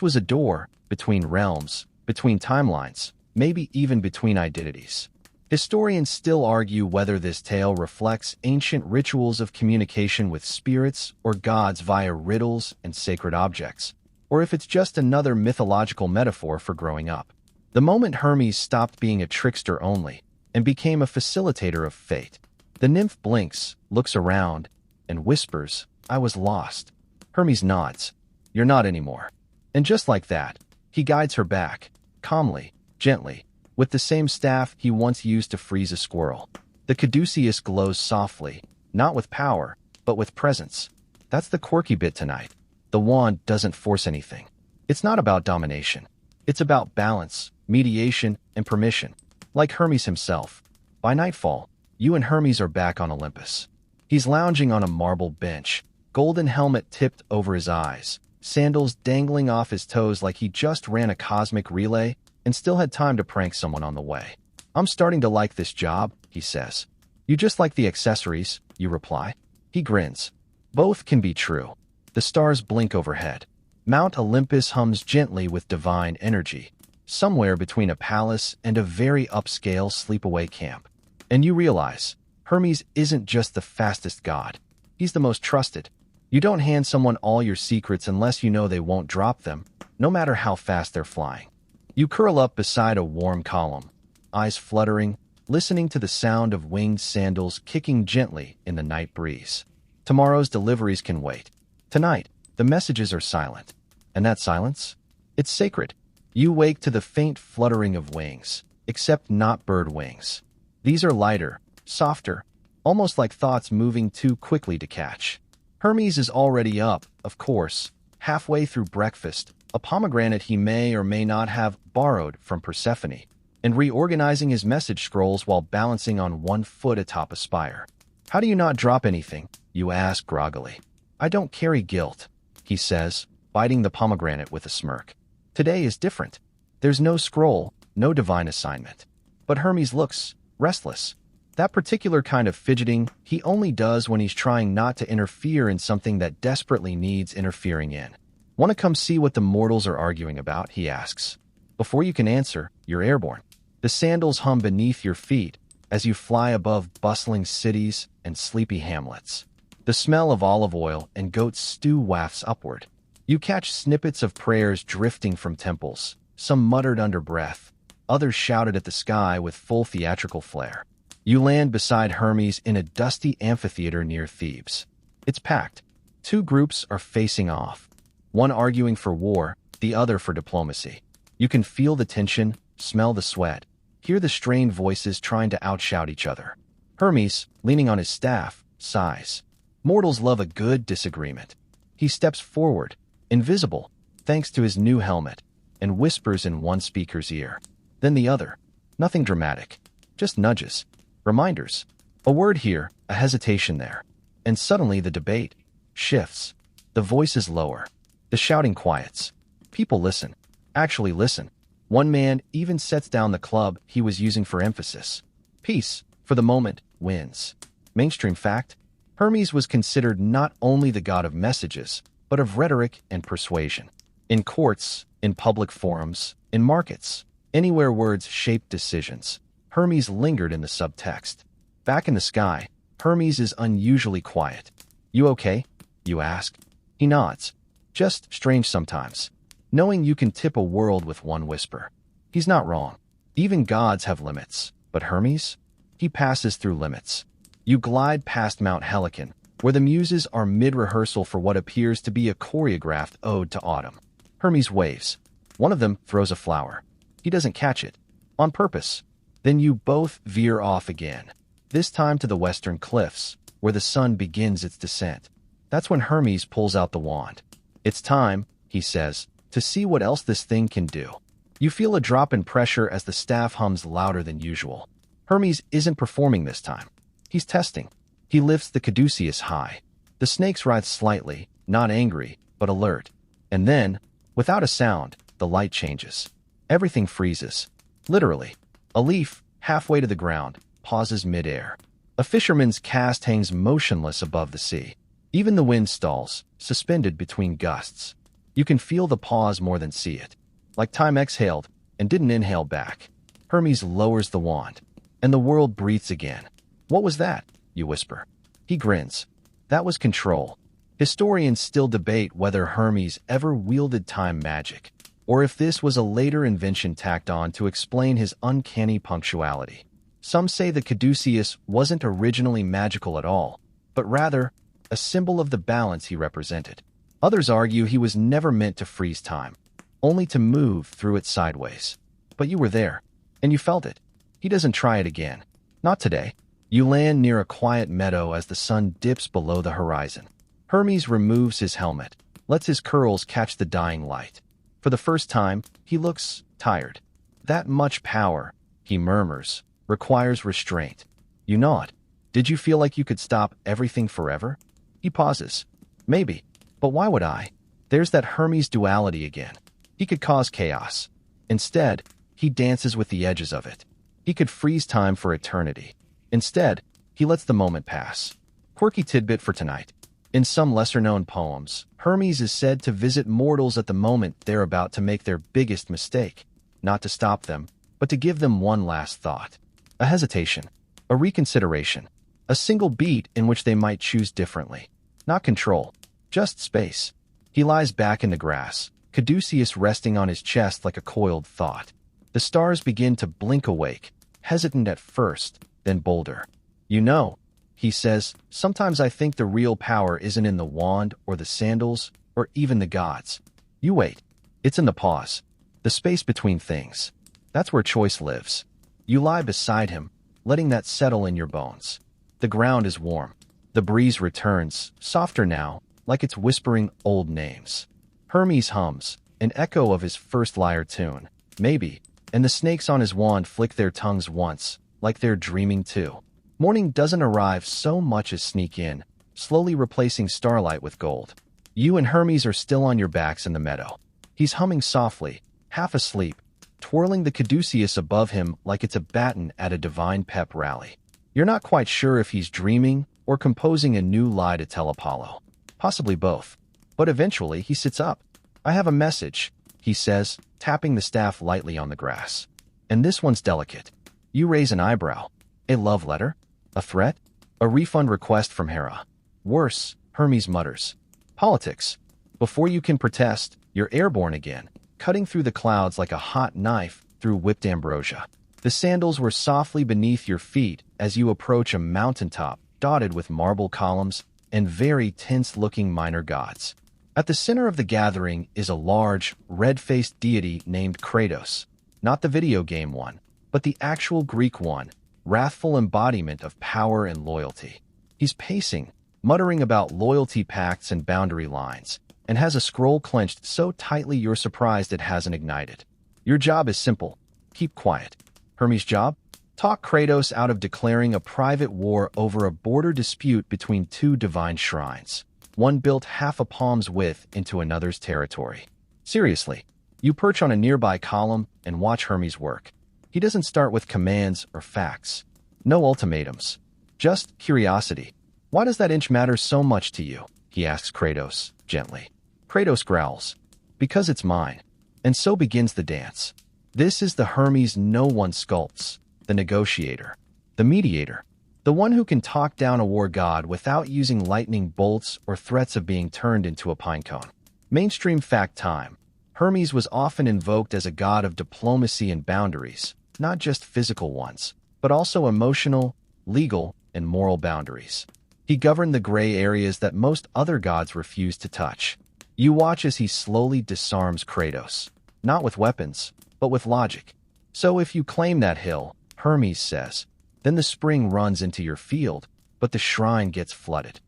was a door between realms, between timelines, maybe even between identities. Historians still argue whether this tale reflects ancient rituals of communication with spirits or gods via riddles and sacred objects, or if it's just another mythological metaphor for growing up. The moment Hermes stopped being a trickster only and became a facilitator of fate, the nymph blinks, looks around, and whispers, "I was lost." Hermes nods. "You're not anymore." And just like that, he guides her back, calmly, gently, with the same staff he once used to freeze a squirrel. The caduceus glows softly, not with power, but with presence. That's the quirky bit tonight. The wand doesn't force anything. It's not about domination. It's about balance, mediation, and permission. Like Hermes himself. By nightfall, you and Hermes are back on Olympus. He's lounging on a marble bench, golden helmet tipped over his eyes, sandals dangling off his toes like he just ran a cosmic relay and still had time to prank someone on the way. "I'm starting to like this job," he says. "You just like the accessories," you reply. He grins. Both can be true. The stars blink overhead. Mount Olympus hums gently with divine energy, somewhere between a palace and a very upscale sleepaway camp. And you realize, Hermes isn't just the fastest god. He's the most trusted. You don't hand someone all your secrets unless you know they won't drop them, no matter how fast they're flying. You curl up beside a warm column, eyes fluttering, listening to the sound of winged sandals kicking gently in the night breeze. Tomorrow's deliveries can wait. Tonight, the messages are silent. And that silence? It's sacred. You wake to the faint fluttering of wings, except not bird wings. These are lighter, softer, almost like thoughts moving too quickly to catch. Hermes is already up, of course, halfway through breakfast, a pomegranate he may or may not have borrowed from Persephone, and reorganizing his message scrolls while balancing on one foot atop a spire. "How do you not drop anything?" you ask groggily. "I don't carry guilt," he says, biting the pomegranate with a smirk. "Today is different. There's no scroll, no divine assignment." But Hermes looks restless. That particular kind of fidgeting he only does when he's trying not to interfere in something that desperately needs interfering in. "Want to come see what the mortals are arguing about?" he asks. Before you can answer, you're airborne. The sandals hum beneath your feet as you fly above bustling cities and sleepy hamlets. The smell of olive oil and goat stew wafts upward. You catch snippets of prayers drifting from temples, some muttered under breath, others shouted at the sky with full theatrical flair. You land beside Hermes in a dusty amphitheater near Thebes. It's packed. 2 groups are facing off. one arguing for war, the other for diplomacy. You can feel the tension, smell the sweat, hear the strained voices trying to outshout each other. Hermes, leaning on his staff, sighs. Mortals love a good disagreement. He steps forward, invisible, thanks to his new helmet, and whispers in one speaker's ear. Then the other. Nothing dramatic. Just nudges. Reminders. A word here, a hesitation there. And suddenly the debate shifts. The voices lower. The shouting quiets. People listen. Actually listen. One man even sets down the club he was using for emphasis. Peace, for the moment, wins. Mainstream fact: Hermes was considered not only the god of messages, but of rhetoric and persuasion. In courts, in public forums, in markets, anywhere words shaped decisions, Hermes lingered in the subtext. Back in the sky, Hermes is unusually quiet. "You okay?" you ask. He nods. Just strange sometimes, knowing you can tip a world with one whisper. He's not wrong. Even gods have limits, but Hermes? He passes through limits. You glide past Mount Helicon, where the muses are mid-rehearsal for what appears to be a choreographed ode to autumn. Hermes waves. One of them throws a flower. He doesn't catch it. On purpose. Then you both veer off again, this time to the western cliffs, where the sun begins its descent. That's when Hermes pulls out the wand. "It's time," he says, "to see what else this thing can do." You feel a drop in pressure as the staff hums louder than usual. Hermes isn't performing this time. He's testing. He lifts the caduceus high. The snakes writhe slightly, not angry, but alert. And then, without a sound, the light changes. Everything freezes. Literally. A leaf, halfway to the ground, pauses mid-air. A fisherman's cast hangs motionless above the sea. Even the wind stalls, suspended between gusts. You can feel the pause more than see it. Like time exhaled and didn't inhale back. Hermes lowers the wand, and the world breathes again. "What was that?" you whisper. He grins. "That was control." Historians still debate whether Hermes ever wielded time magic, or if this was a later invention tacked on to explain his uncanny punctuality. Some say the caduceus wasn't originally magical at all, but rather a symbol of the balance he represented. Others argue he was never meant to freeze time, only to move through it sideways. But you were there, and you felt it. He doesn't try it again. Not today. You land near a quiet meadow as the sun dips below the horizon. Hermes removes his helmet, lets his curls catch the dying light. For the first time, he looks tired. "That much power," he murmurs, "requires restraint." You nod. "Did you feel like you could stop everything forever?" He pauses. "Maybe. But why would I?" There's that Hermes duality again. He could cause chaos. Instead, he dances with the edges of it. He could freeze time for eternity. Instead, he lets the moment pass. Quirky tidbit for tonight. In some lesser-known poems, Hermes is said to visit mortals at the moment they're about to make their biggest mistake. Not to stop them, but to give them one last thought. A hesitation. A reconsideration. A single beat in which they might choose differently. Not control. Just space. He lies back in the grass, caduceus resting on his chest like a coiled thought. The stars begin to blink awake, hesitant at first, then bolder. "You know," he says, "sometimes I think the real power isn't in the wand or the sandals or even the gods. You wait. It's in the pause. The space between things. That's where choice lives." You lie beside him, letting that settle in your bones. The ground is warm. The breeze returns, softer now, like it's whispering old names. Hermes hums, an echo of his first lyre tune, maybe, and the snakes on his wand flick their tongues once, like they're dreaming too. Morning doesn't arrive so much as sneak in, slowly replacing starlight with gold. You and Hermes are still on your backs in the meadow. He's humming softly, half asleep, twirling the caduceus above him like it's a baton at a divine pep rally. You're not quite sure if he's dreaming or composing a new lie to tell Apollo. Possibly both. But eventually he sits up. "I have a message," he says, tapping the staff lightly on the grass. "And this one's delicate." You raise an eyebrow. A love letter? A threat? A refund request from Hera? Worse, Hermes mutters. Politics. Before you can protest, you're airborne again, cutting through the clouds like a hot knife through whipped ambrosia. The sandals were softly beneath your feet as you approach a mountaintop dotted with marble columns and very tense-looking minor gods. At the center of the gathering is a large, red-faced deity named Kratos. Not the video game one, but the actual Greek one, wrathful embodiment of power and loyalty. He's pacing, muttering about loyalty pacts and boundary lines, and has a scroll clenched so tightly you're surprised it hasn't ignited. Your job is simple. Keep quiet. Hermes' job? Talk Kratos out of declaring a private war over a border dispute between two divine shrines, one built half a palm's width into another's territory. Seriously, you perch on a nearby column and watch Hermes work. He doesn't start with commands or facts. No ultimatums. Just curiosity. Why does that inch matter so much to you? He asks Kratos, gently. Kratos growls. Because it's mine. And so begins the dance. This is the Hermes no one sculpts. The negotiator, the mediator, the one who can talk down a war god without using lightning bolts or threats of being turned into a pinecone. Mainstream fact time. Hermes was often invoked as a god of diplomacy and boundaries, not just physical ones, but also emotional, legal, and moral boundaries. He governed the gray areas that most other gods refused to touch. You watch as he slowly disarms Kratos, not with weapons, but with logic. So if you claim that hill, Hermes says, then the spring runs into your field, but the shrine gets flooded.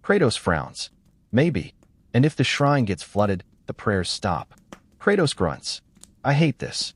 Kratos frowns. Maybe. And if the shrine gets flooded, the prayers stop. Kratos grunts. I hate this.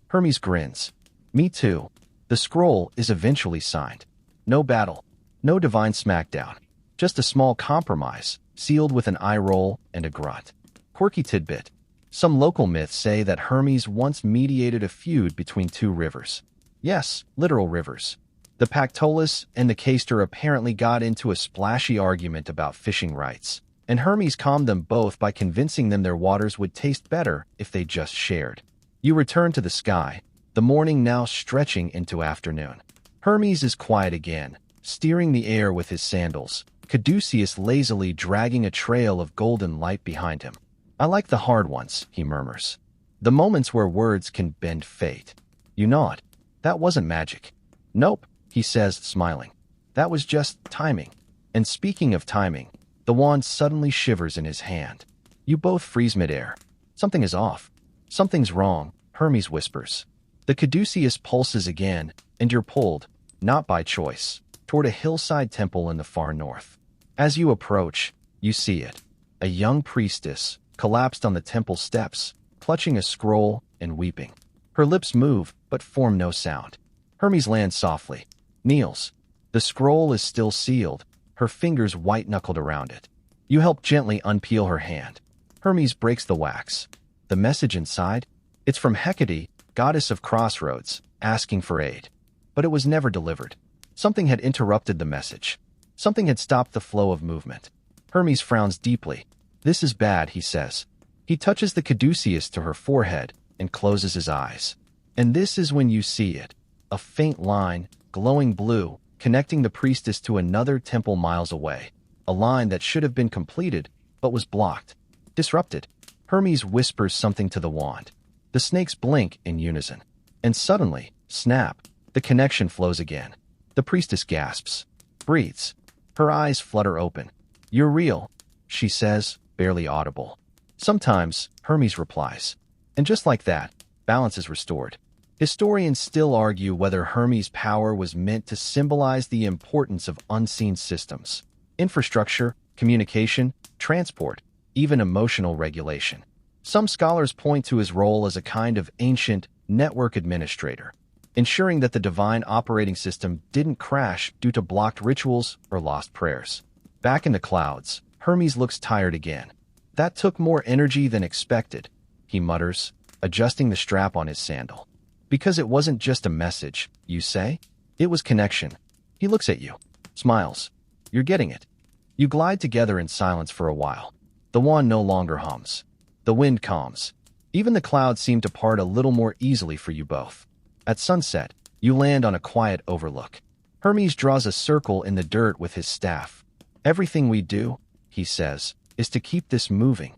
Hermes grins. Me too. The scroll is eventually signed. No battle. No divine smackdown. Just a small compromise, sealed with an eye roll and a grunt. Quirky tidbit. Some local myths say that Hermes once mediated a feud between two rivers. Yes, literal rivers. The Pactolus and the Caster apparently got into a splashy argument about fishing rights, and Hermes calmed them both by convincing them their waters would taste better if they just shared. You return to the sky, the morning now stretching into afternoon. Hermes is quiet again, steering the air with his sandals, Caduceus lazily dragging a trail of golden light behind him. I like the hard ones, he murmurs. The moments where words can bend fate. You nod. That wasn't magic. Nope, he says, smiling. That was just timing. And speaking of timing, the wand suddenly shivers in his hand. You both freeze midair. Something is off. Something's wrong, Hermes whispers. The Caduceus pulses again, and you're pulled, not by choice, toward a hillside temple in the far north. As you approach, you see it. A young priestess, collapsed on the temple steps, clutching a scroll and weeping. Her lips move, but form no sound. Hermes lands softly, kneels. The scroll is still sealed, her fingers white-knuckled around it. You help gently unpeel her hand. Hermes breaks the wax. The message inside? It's from Hecate, goddess of crossroads, asking for aid. But it was never delivered. Something had interrupted the message. Something had stopped the flow of movement. Hermes frowns deeply. This is bad, he says. He touches the Caduceus to her forehead and closes his eyes. And this is when you see it. A faint line, glowing blue, connecting the priestess to another temple miles away. A line that should have been completed, but was blocked. Disrupted. Hermes whispers something to the wand. The snakes blink in unison. And suddenly, snap, the connection flows again. The priestess gasps. Breathes. Her eyes flutter open. You're real, she says, barely audible. Sometimes, Hermes replies. And just like that, balance is restored. Historians still argue whether Hermes' power was meant to symbolize the importance of unseen systems. Infrastructure, communication, transport, even emotional regulation. Some scholars point to his role as a kind of ancient network administrator, ensuring that the divine operating system didn't crash due to blocked rituals or lost prayers. Back in the clouds, Hermes looks tired again. That took more energy than expected, he mutters, adjusting the strap on his sandal. Because it wasn't just a message, you say? It was connection. He looks at you, smiles. You're getting it. You glide together in silence for a while. The wand no longer hums. The wind calms. Even the clouds seem to part a little more easily for you both. At sunset, you land on a quiet overlook. Hermes draws a circle in the dirt with his staff. Everything we do, he says, is to keep this moving.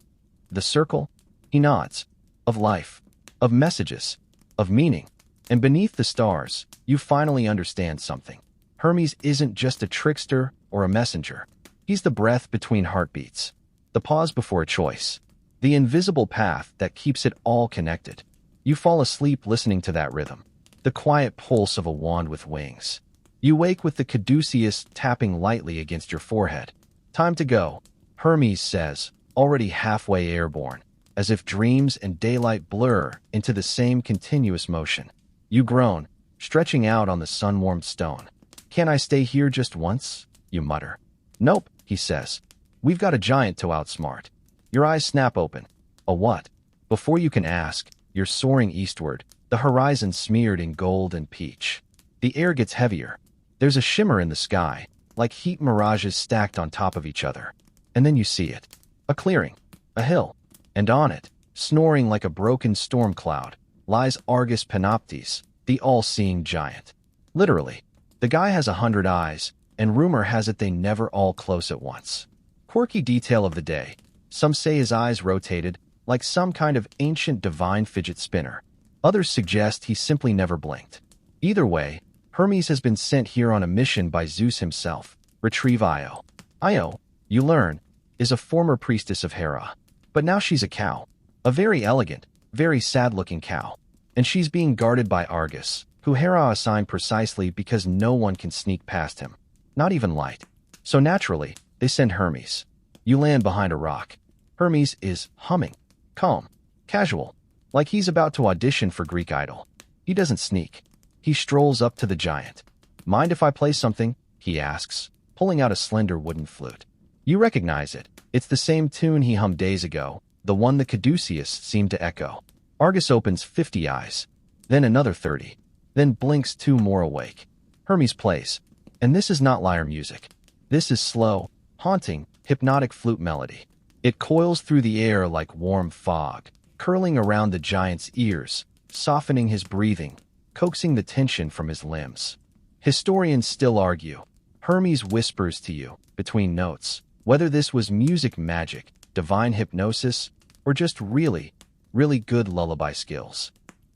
The circle? He nods. Of life. Of messages. Of meaning. And beneath the stars, you finally understand something. Hermes isn't just a trickster or a messenger. He's the breath between heartbeats. the pause before a choice, the invisible path that keeps it all connected. You fall asleep listening to that rhythm, the quiet pulse of a wand with wings. You wake with the caduceus tapping lightly against your forehead. Time to go, Hermes says, already halfway airborne, as if dreams and daylight blur into the same continuous motion. You groan, stretching out on the sun-warmed stone. Can't I stay here just once? You mutter. Nope, he says. We've got a giant to outsmart. Your eyes snap open. A what? Before you can ask, you're soaring eastward, the horizon smeared in gold and peach. The air gets heavier. There's a shimmer in the sky, like heat mirages stacked on top of each other. And then you see it. A clearing. A hill. And on it, snoring like a broken storm cloud, lies Argus Panoptes, the all-seeing giant. Literally, the guy has 100 eyes, and rumor has it they never all close at once. Quirky detail of the day. Some say his eyes rotated, like some kind of ancient divine fidget spinner. Others suggest he simply never blinked. Either way, Hermes has been sent here on a mission by Zeus himself. Retrieve Io. Io, you learn, is a former priestess of Hera. But now she's a cow. A very elegant, very sad-looking cow. And she's being guarded by Argus, who Hera assigned precisely because no one can sneak past him. Not even light. So naturally, they send Hermes. You land behind a rock. Hermes is humming. Calm. Casual. Like he's about to audition for Greek Idol. He doesn't sneak. He strolls up to the giant. Mind if I play something? He asks, pulling out a slender wooden flute. You recognize it. It's the same tune he hummed days ago, the one the caduceus seemed to echo. Argus opens 50 eyes, then another 30, then blinks 2 more awake. Hermes plays. And this is not lyre music. This is slow, haunting, hypnotic flute melody. It coils through the air like warm fog, curling around the giant's ears, softening his breathing, coaxing the tension from his limbs. Historians still argue. Hermes whispers to you, between notes, whether this was music magic, divine hypnosis, or just really, really good lullaby skills.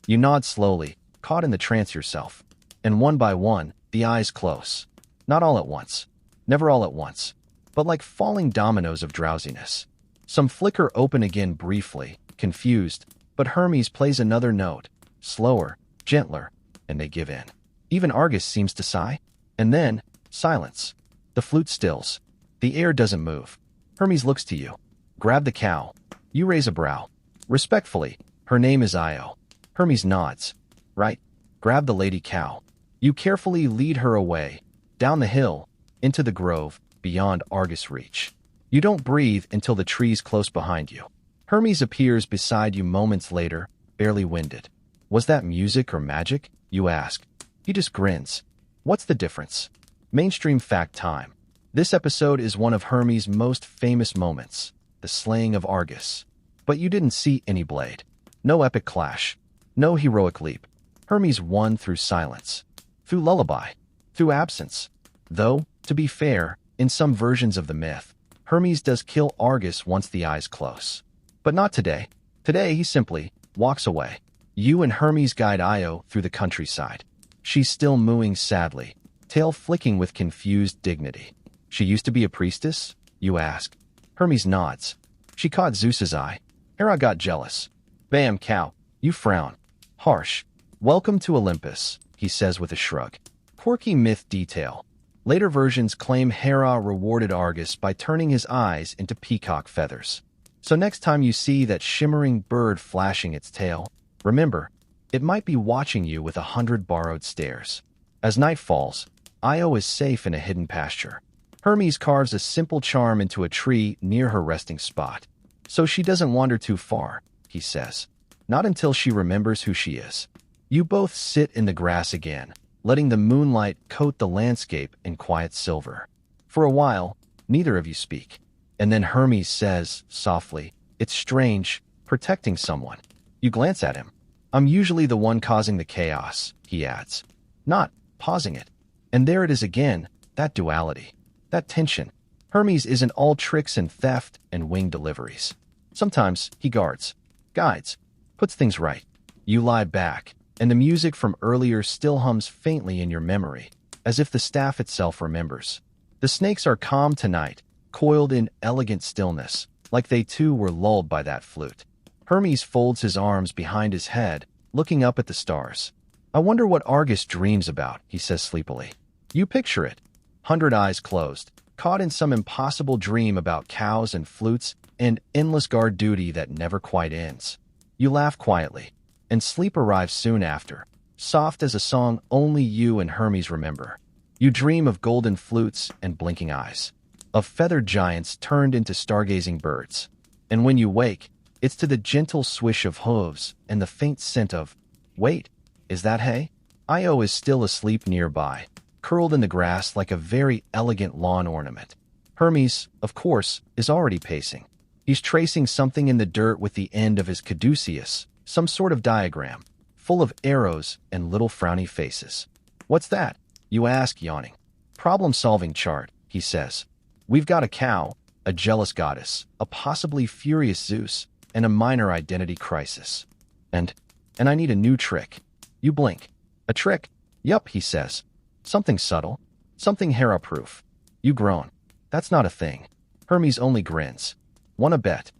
You nod slowly, caught in the trance yourself. And one by one, the eyes close. Not all at once. Never all at once. But like falling dominoes of drowsiness. Some flicker open again briefly, confused, but Hermes plays another note, slower, gentler, and they give in. Even Argus seems to sigh. And then, silence. The flute stills. The air doesn't move. Hermes looks to you. Grab the cow. You raise a brow. Respectfully, her name is Io. Hermes nods. Right. Grab the lady cow. You carefully lead her away, down the hill, into the grove, beyond Argus' reach. You don't breathe until the tree's close behind you. Hermes appears beside you moments later, barely winded. Was that music or magic? You ask. He just grins. What's the difference? Mainstream fact time. This episode is one of Hermes' most famous moments, the slaying of Argus. But you didn't see any blade. No epic clash. No heroic leap. Hermes won through silence. Through lullaby. Through absence. Though, to be fair, in some versions of the myth, Hermes does kill Argus once the eyes close. But not today. Today he simply walks away. You and Hermes guide Io through the countryside. She's still mooing sadly, tail flicking with confused dignity. She used to be a priestess? You ask. Hermes nods. She caught Zeus's eye. Hera got jealous. Bam, cow. You frown. Harsh. Welcome to Olympus, he says with a shrug. Quirky myth detail. Later versions claim Hera rewarded Argus by turning his eyes into peacock feathers. So next time you see that shimmering bird flashing its tail, remember, it might be watching you with 100 borrowed stares. As night falls, Io is safe in a hidden pasture. Hermes carves a simple charm into a tree near her resting spot. So she doesn't wander too far, he says. Not until she remembers who she is. You both sit in the grass again, letting the moonlight coat the landscape in quiet silver. For a while, neither of you speak. And then Hermes says, softly, it's strange, protecting someone. You glance at him. I'm usually the one causing the chaos, he adds. Not pausing it. And there it is again, that duality. That tension. Hermes isn't all tricks and theft and winged deliveries. Sometimes he guards, guides, puts things right. You lie back, and the music from earlier still hums faintly in your memory, as if the staff itself remembers. The snakes are calm tonight, coiled in elegant stillness, like they too were lulled by that flute. Hermes folds his arms behind his head, looking up at the stars. I wonder what Argus dreams about, he says sleepily. You picture it. 100 eyes closed, caught in some impossible dream about cows and flutes and endless guard duty that never quite ends. You laugh quietly, and sleep arrives soon after, soft as a song only you and Hermes remember. You dream of golden flutes and blinking eyes, of feathered giants turned into stargazing birds. And when you wake, it's to the gentle swish of hooves and the faint scent of, wait, is that hay? Io is still asleep nearby, curled in the grass like a very elegant lawn ornament. Hermes, of course, is already pacing. He's tracing something in the dirt with the end of his caduceus, some sort of diagram, full of arrows and little frowny faces. What's that? You ask, yawning. Problem-solving chart, he says. We've got a cow, a jealous goddess, a possibly furious Zeus, and a minor identity crisis. And I need a new trick. You blink. A trick? Yup, he says. Something subtle. Something Hera-proof. You groan. That's not a thing. Hermes only grins. Want a bet?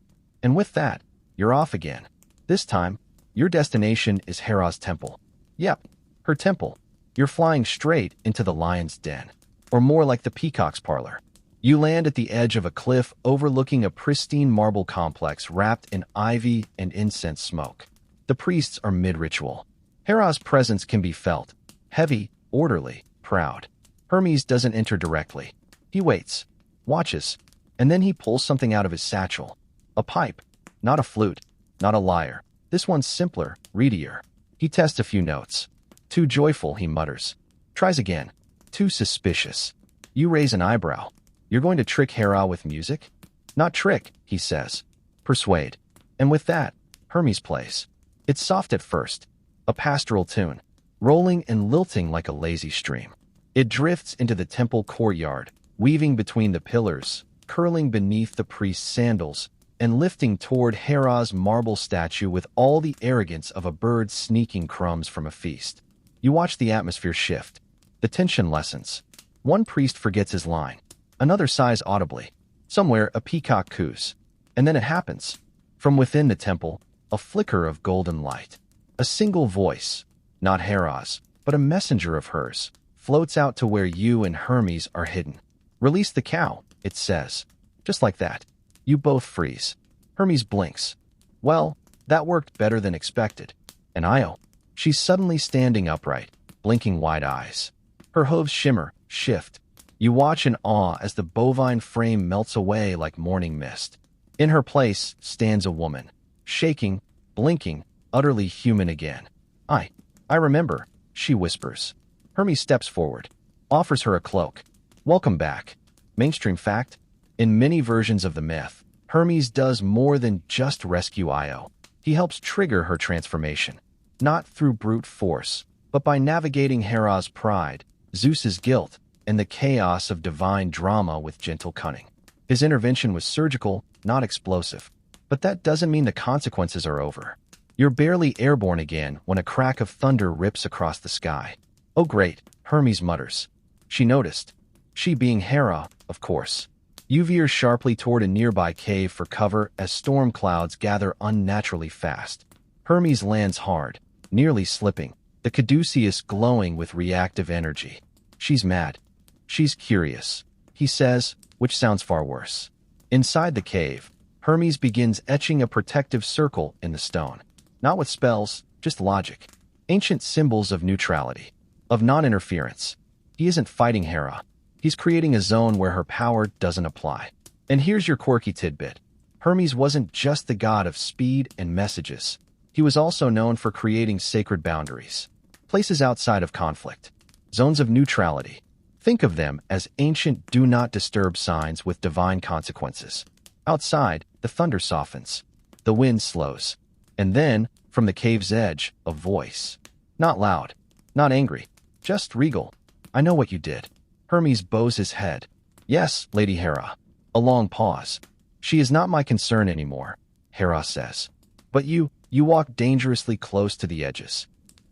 And with that, you're off again. This time, your destination is Hera's temple. Yep, her temple. You're flying straight into the lion's den. Or more like the peacock's parlor. You land at the edge of a cliff overlooking a pristine marble complex wrapped in ivy and incense smoke. The priests are mid-ritual. Hera's presence can be felt. Heavy, orderly, proud. Hermes doesn't enter directly. He waits, watches, and then he pulls something out of his satchel. A pipe. Not a flute. Not a lyre. This one's simpler, reedier. He tests a few notes. Too joyful, he mutters. Tries again. Too suspicious. You raise an eyebrow. You're going to trick Hera with music? Not trick, he says. Persuade. And with that, Hermes plays. It's soft at first. A pastoral tune. Rolling and lilting like a lazy stream. It drifts into the temple courtyard, weaving between the pillars, curling beneath the priest's sandals, and lifting toward Hera's marble statue with all the arrogance of a bird sneaking crumbs from a feast. You watch the atmosphere shift. The tension lessens. One priest forgets his line. Another sighs audibly. Somewhere a peacock coos. And then it happens. From within the temple, a flicker of golden light. A single voice, not Hera's, but a messenger of hers, floats out to where you and Hermes are hidden. Release the cow, it says. Just like that. You both freeze. Hermes blinks. Well, that worked better than expected. And Io, she's suddenly standing upright, blinking wide eyes. Her hooves shimmer, shift. You watch in awe as the bovine frame melts away like morning mist. In her place stands a woman, shaking, blinking, utterly human again. I remember, she whispers. Hermes steps forward, offers her a cloak. Welcome back. Mainstream fact, in many versions of the myth, Hermes does more than just rescue Io. He helps trigger her transformation, not through brute force, but by navigating Hera's pride, Zeus's guilt, and the chaos of divine drama with gentle cunning. His intervention was surgical, not explosive. But that doesn't mean the consequences are over. You're barely airborne again when a crack of thunder rips across the sky. Oh great, Hermes mutters. She noticed. She being Hera, of course. You veer sharply toward a nearby cave for cover as storm clouds gather unnaturally fast. Hermes lands hard, nearly slipping, the caduceus glowing with reactive energy. She's mad. She's curious, he says, which sounds far worse. Inside the cave, Hermes begins etching a protective circle in the stone. Not with spells, just logic. Ancient symbols of neutrality, of non-interference. He isn't fighting Hera. He's creating a zone where her power doesn't apply. And here's your quirky tidbit. Hermes wasn't just the god of speed and messages. He was also known for creating sacred boundaries. Places outside of conflict. Zones of neutrality. Think of them as ancient do not disturb signs with divine consequences. Outside, the thunder softens. The wind slows. And then, from the cave's edge, a voice. Not loud. Not angry. Just regal. I know what you did. Hermes bows his head. Yes, Lady Hera. A long pause. She is not my concern anymore, Hera says. But you walk dangerously close to the edges.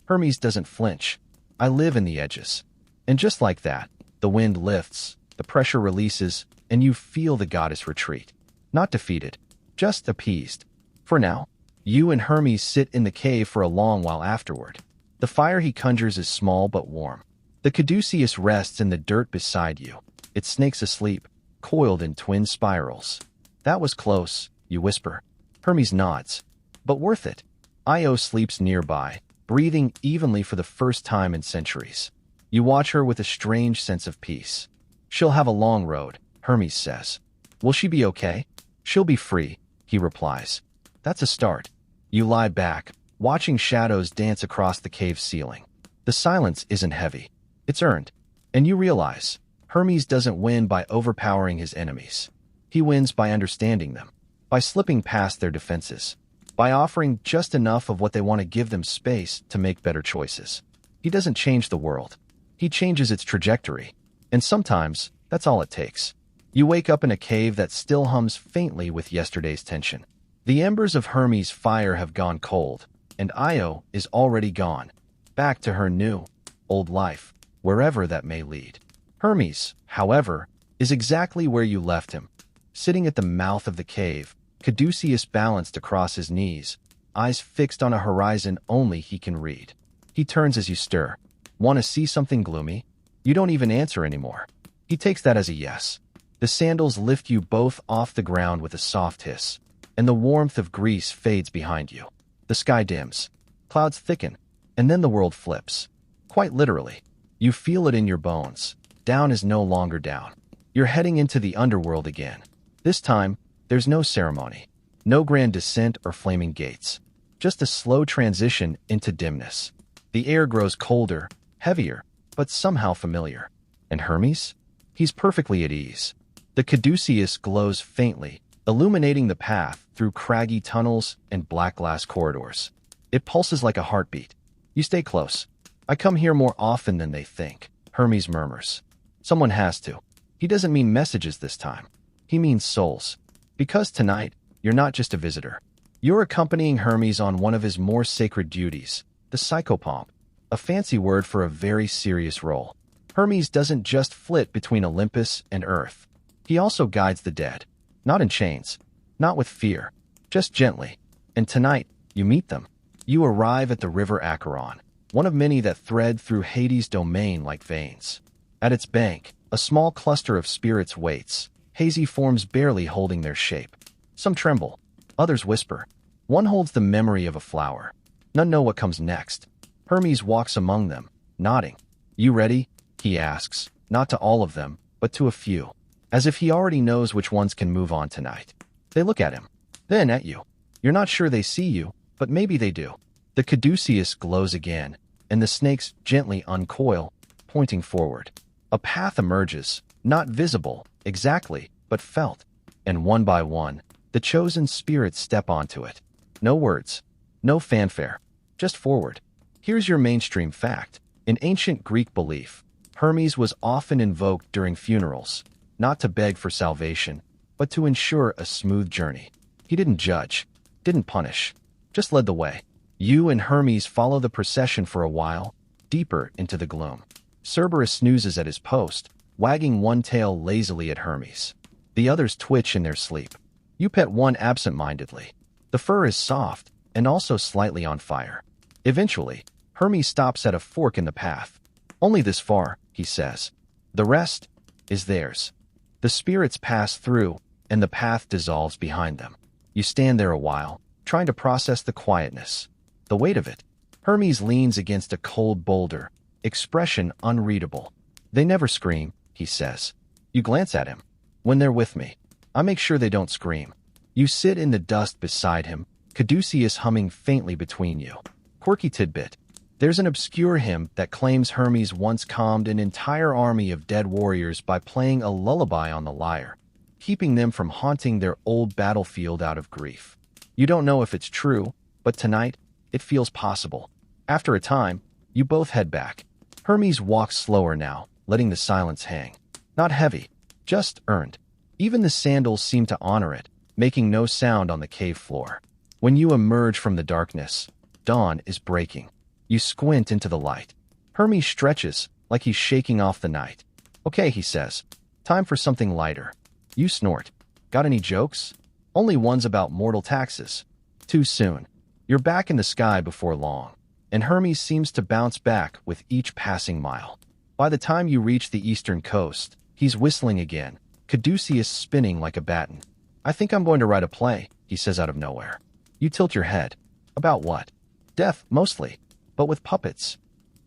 Hermes doesn't flinch. I live in the edges. And just like that, the wind lifts, the pressure releases, and you feel the goddess retreat. Not defeated, just appeased. For now, you and Hermes sit in the cave for a long while afterward. The fire he conjures is small but warm. The caduceus rests in the dirt beside you, its snakes asleep, coiled in twin spirals. That was close, you whisper. Hermes nods. But worth it. Io sleeps nearby, breathing evenly for the first time in centuries. You watch her with a strange sense of peace. She'll have a long road, Hermes says. Will she be okay? She'll be free, he replies. That's a start. You lie back, watching shadows dance across the cave ceiling. The silence isn't heavy. It's earned. And you realize, Hermes doesn't win by overpowering his enemies. He wins by understanding them, by slipping past their defenses, by offering just enough of what they want to give them space to make better choices. He doesn't change the world. He changes its trajectory. And sometimes, that's all it takes. You wake up in a cave that still hums faintly with yesterday's tension. The embers of Hermes' fire have gone cold, and Io is already gone, back to her new, old life, wherever that may lead. Hermes, however, is exactly where you left him, sitting at the mouth of the cave, caduceus balanced across his knees, eyes fixed on a horizon only he can read. He turns as you stir. Want to see something gloomy? You don't even answer anymore. He takes that as a yes. The sandals lift you both off the ground with a soft hiss, and the warmth of Greece fades behind you. The sky dims. Clouds thicken, and then the world flips. Quite literally. You feel it in your bones. Down is no longer down. You're heading into the underworld again. This time, there's no ceremony, no grand descent or flaming gates. Just a slow transition into dimness. The air grows colder, heavier, but somehow familiar. And Hermes? He's perfectly at ease. The caduceus glows faintly, illuminating the path through craggy tunnels and black glass corridors. It pulses like a heartbeat. You stay close. I come here more often than they think, Hermes murmurs. Someone has to. He doesn't mean messages this time. He means souls. Because tonight, you're not just a visitor. You're accompanying Hermes on one of his more sacred duties, the psychopomp, a fancy word for a very serious role. Hermes doesn't just flit between Olympus and Earth. He also guides the dead. Not in chains. Not with fear. Just gently. And tonight, you meet them. You arrive at the river Acheron, one of many that thread through Hades' domain like veins. At its bank, a small cluster of spirits waits, hazy forms barely holding their shape. Some tremble. Others whisper. One holds the memory of a flower. None know what comes next. Hermes walks among them, nodding. You ready? He asks. Not to all of them, but to a few. As if he already knows which ones can move on tonight. They look at him. Then at you. You're not sure they see you, but maybe they do. The caduceus glows again, and the snakes gently uncoil, pointing forward. A path emerges, not visible, exactly, but felt. And one by one, the chosen spirits step onto it. No words. No fanfare. Just forward. Here's your mainstream fact. In ancient Greek belief, Hermes was often invoked during funerals, not to beg for salvation, but to ensure a smooth journey. He didn't judge, didn't punish, just led the way. You and Hermes follow the procession for a while, deeper into the gloom. Cerberus snoozes at his post, wagging one tail lazily at Hermes. The others twitch in their sleep. You pet one absent-mindedly. The fur is soft, and also slightly on fire. Eventually, Hermes stops at a fork in the path. Only this far, he says. The rest is theirs. The spirits pass through, and the path dissolves behind them. You stand there a while, trying to process the quietness. The weight of it. Hermes leans against a cold boulder, expression unreadable. They never scream, he says. You glance at him. When they're with me, I make sure they don't scream. You sit in the dust beside him, caduceus humming faintly between you. Quirky tidbit. There's an obscure hymn that claims Hermes once calmed an entire army of dead warriors by playing a lullaby on the lyre, keeping them from haunting their old battlefield out of grief. You don't know if it's true, but tonight, it feels possible. After a time, you both head back. Hermes walks slower now, letting the silence hang. Not heavy, just earned. Even the sandals seem to honor it, making no sound on the cave floor. When you emerge from the darkness, dawn is breaking. You squint into the light. Hermes stretches, like he's shaking off the night. Okay, he says. Time for something lighter. You snort. Got any jokes? Only ones about mortal taxes. Too soon. You're back in the sky before long, and Hermes seems to bounce back with each passing mile. By the time you reach the eastern coast, he's whistling again, caduceus spinning like a baton. I think I'm going to write a play, he says out of nowhere. You tilt your head. About what? Death, mostly, but with puppets.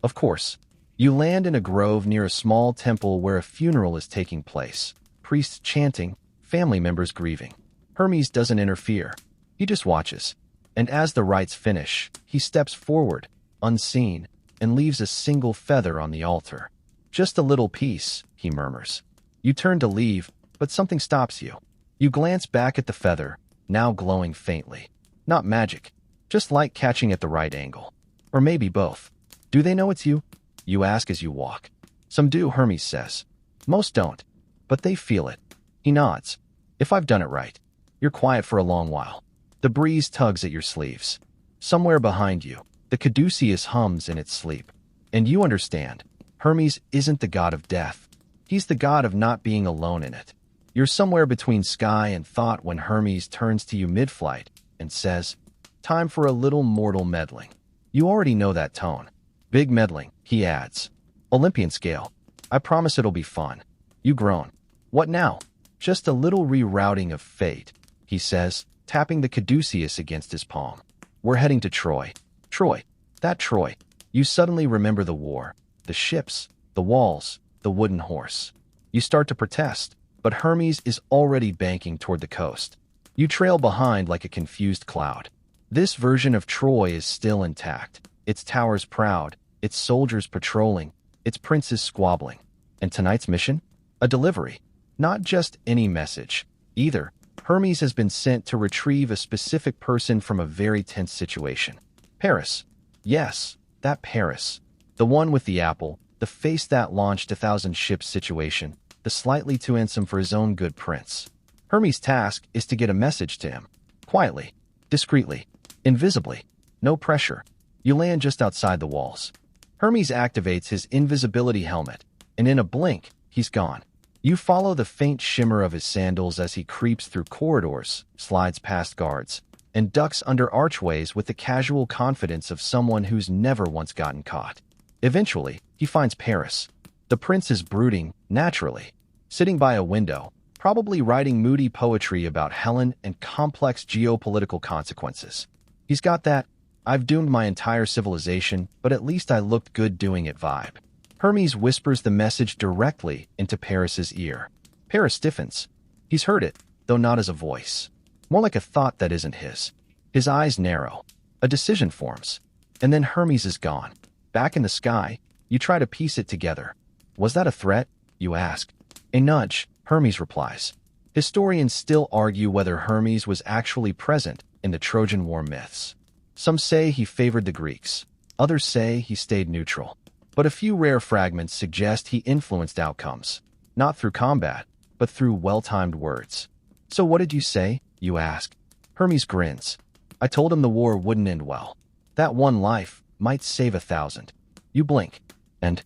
Of course. You land in a grove near a small temple where a funeral is taking place. Priests chanting, family members grieving. Hermes doesn't interfere. He just watches. And as the rites finish, he steps forward, unseen, and leaves a single feather on the altar. Just a little piece, he murmurs. You turn to leave, but something stops you. You glance back at the feather, now glowing faintly. Not magic, just light catching at the right angle. Or maybe both. Do they know it's you? You ask as you walk. Some do, Hermes says. Most don't, but they feel it. He nods. If I've done it right. You're quiet for a long while. The breeze tugs at your sleeves. Somewhere behind you, the caduceus hums in its sleep. And you understand, Hermes isn't the god of death. He's the god of not being alone in it. You're somewhere between sky and thought when Hermes turns to you mid-flight and says, "Time for a little mortal meddling." You already know that tone. Big meddling, he adds. Olympian scale. I promise it'll be fun. You groan. What now? Just a little rerouting of fate, he says, tapping the caduceus against his palm. We're heading to Troy. Troy. That Troy. You suddenly remember the war, the ships, the walls, the wooden horse. You start to protest, but Hermes is already banking toward the coast. You trail behind like a confused cloud. This version of Troy is still intact. Its towers proud, its soldiers patrolling, its princes squabbling. And tonight's mission? A delivery. Not just any message, either. Hermes has been sent to retrieve a specific person from a very tense situation. Paris. Yes, that Paris. The one with the apple, the face that launched 1,000 ships situation, the slightly too handsome for his own good prince. Hermes' task is to get a message to him. Quietly, discreetly, invisibly. No pressure. You land just outside the walls. Hermes activates his invisibility helmet, and in a blink, he's gone. You follow the faint shimmer of his sandals as he creeps through corridors, slides past guards, and ducks under archways with the casual confidence of someone who's never once gotten caught. Eventually, he finds Paris. The prince is brooding, naturally, sitting by a window, probably writing moody poetry about Helen and complex geopolitical consequences. He's got that, "I've doomed my entire civilization, but at least I looked good doing it" vibe. Hermes whispers the message directly into Paris's ear. Paris stiffens. He's heard it, though not as a voice. More like a thought that isn't his. His eyes narrow. A decision forms. And then Hermes is gone. Back in the sky, you try to piece it together. Was that a threat? You ask. A nudge, Hermes replies. Historians still argue whether Hermes was actually present in the Trojan War myths. Some say he favored the Greeks. Others say he stayed neutral. But a few rare fragments suggest he influenced outcomes, not through combat, but through well-timed words. So what did you say? You ask. Hermes grins. I told him the war wouldn't end well. That one life might save 1,000. You blink. And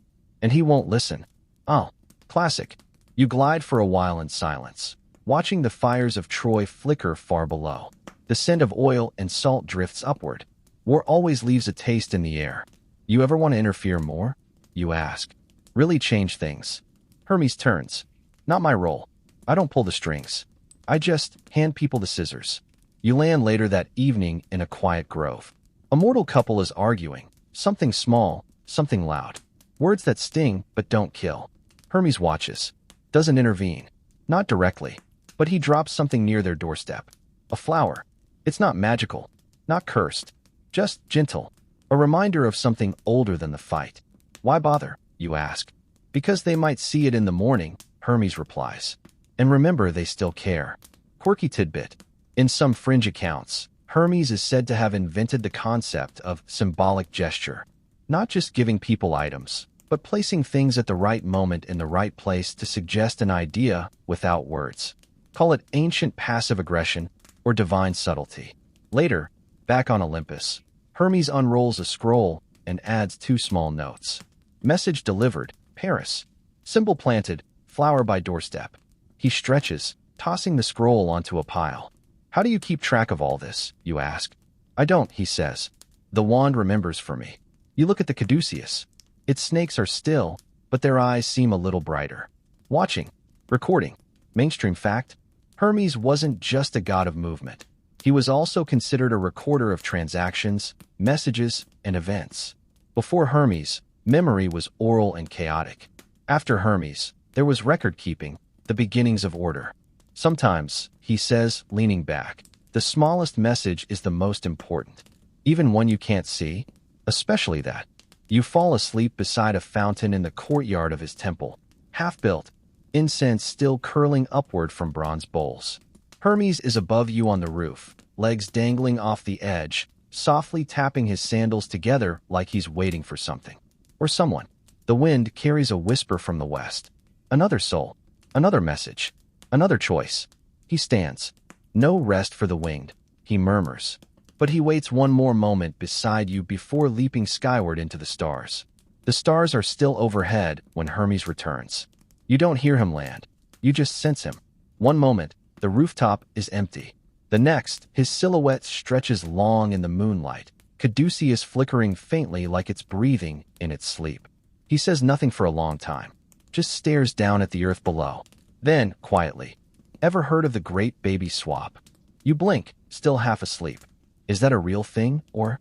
he won't listen. Oh, classic. You glide for a while in silence, watching the fires of Troy flicker far below. The scent of oil and salt drifts upward. War always leaves a taste in the air. You ever want to interfere more? You ask. Really change things. Hermes turns. Not my role. I don't pull the strings. I just hand people the scissors. You land later that evening in a quiet grove. A mortal couple is arguing. Something small, something loud. Words that sting but don't kill. Hermes watches. Doesn't intervene. Not directly. But he drops something near their doorstep. A flower. It's not magical. Not cursed. Just gentle. A reminder of something older than the fight. Why bother? You ask. Because they might see it in the morning, Hermes replies. And remember, they still care. Quirky tidbit. In some fringe accounts, Hermes is said to have invented the concept of symbolic gesture. Not just giving people items, but placing things at the right moment in the right place to suggest an idea without words. Call it ancient passive aggression or divine subtlety. Later, back on Olympus, Hermes unrolls a scroll and adds 2 small notes. Message delivered, Paris. Symbol planted, flower by doorstep. He stretches, tossing the scroll onto a pile. How do you keep track of all this, you ask? I don't, he says. The wand remembers for me. You look at the caduceus. Its snakes are still, but their eyes seem a little brighter. Watching. Recording. Mainstream fact. Hermes wasn't just a god of movement. He was also considered a recorder of transactions, messages, and events. Before Hermes, memory was oral and chaotic. After Hermes, there was record-keeping, the beginnings of order. Sometimes, he says, leaning back, the smallest message is the most important. Even one you can't see, especially that. You fall asleep beside a fountain in the courtyard of his temple, half-built, incense still curling upward from bronze bowls. Hermes is above you on the roof, legs dangling off the edge, softly tapping his sandals together like he's waiting for something. Or someone. The wind carries a whisper from the west. Another soul. Another message. Another choice. He stands. No rest for the winged, he murmurs. But he waits one more moment beside you before leaping skyward into the stars. The stars are still overhead when Hermes returns. You don't hear him land. You just sense him. One moment, the rooftop is empty. The next, his silhouette stretches long in the moonlight, caduceus flickering faintly like it's breathing in its sleep. He says nothing for a long time, just stares down at the earth below. Then, quietly, ever heard of the great baby swap? You blink, still half asleep. Is that a real thing, or?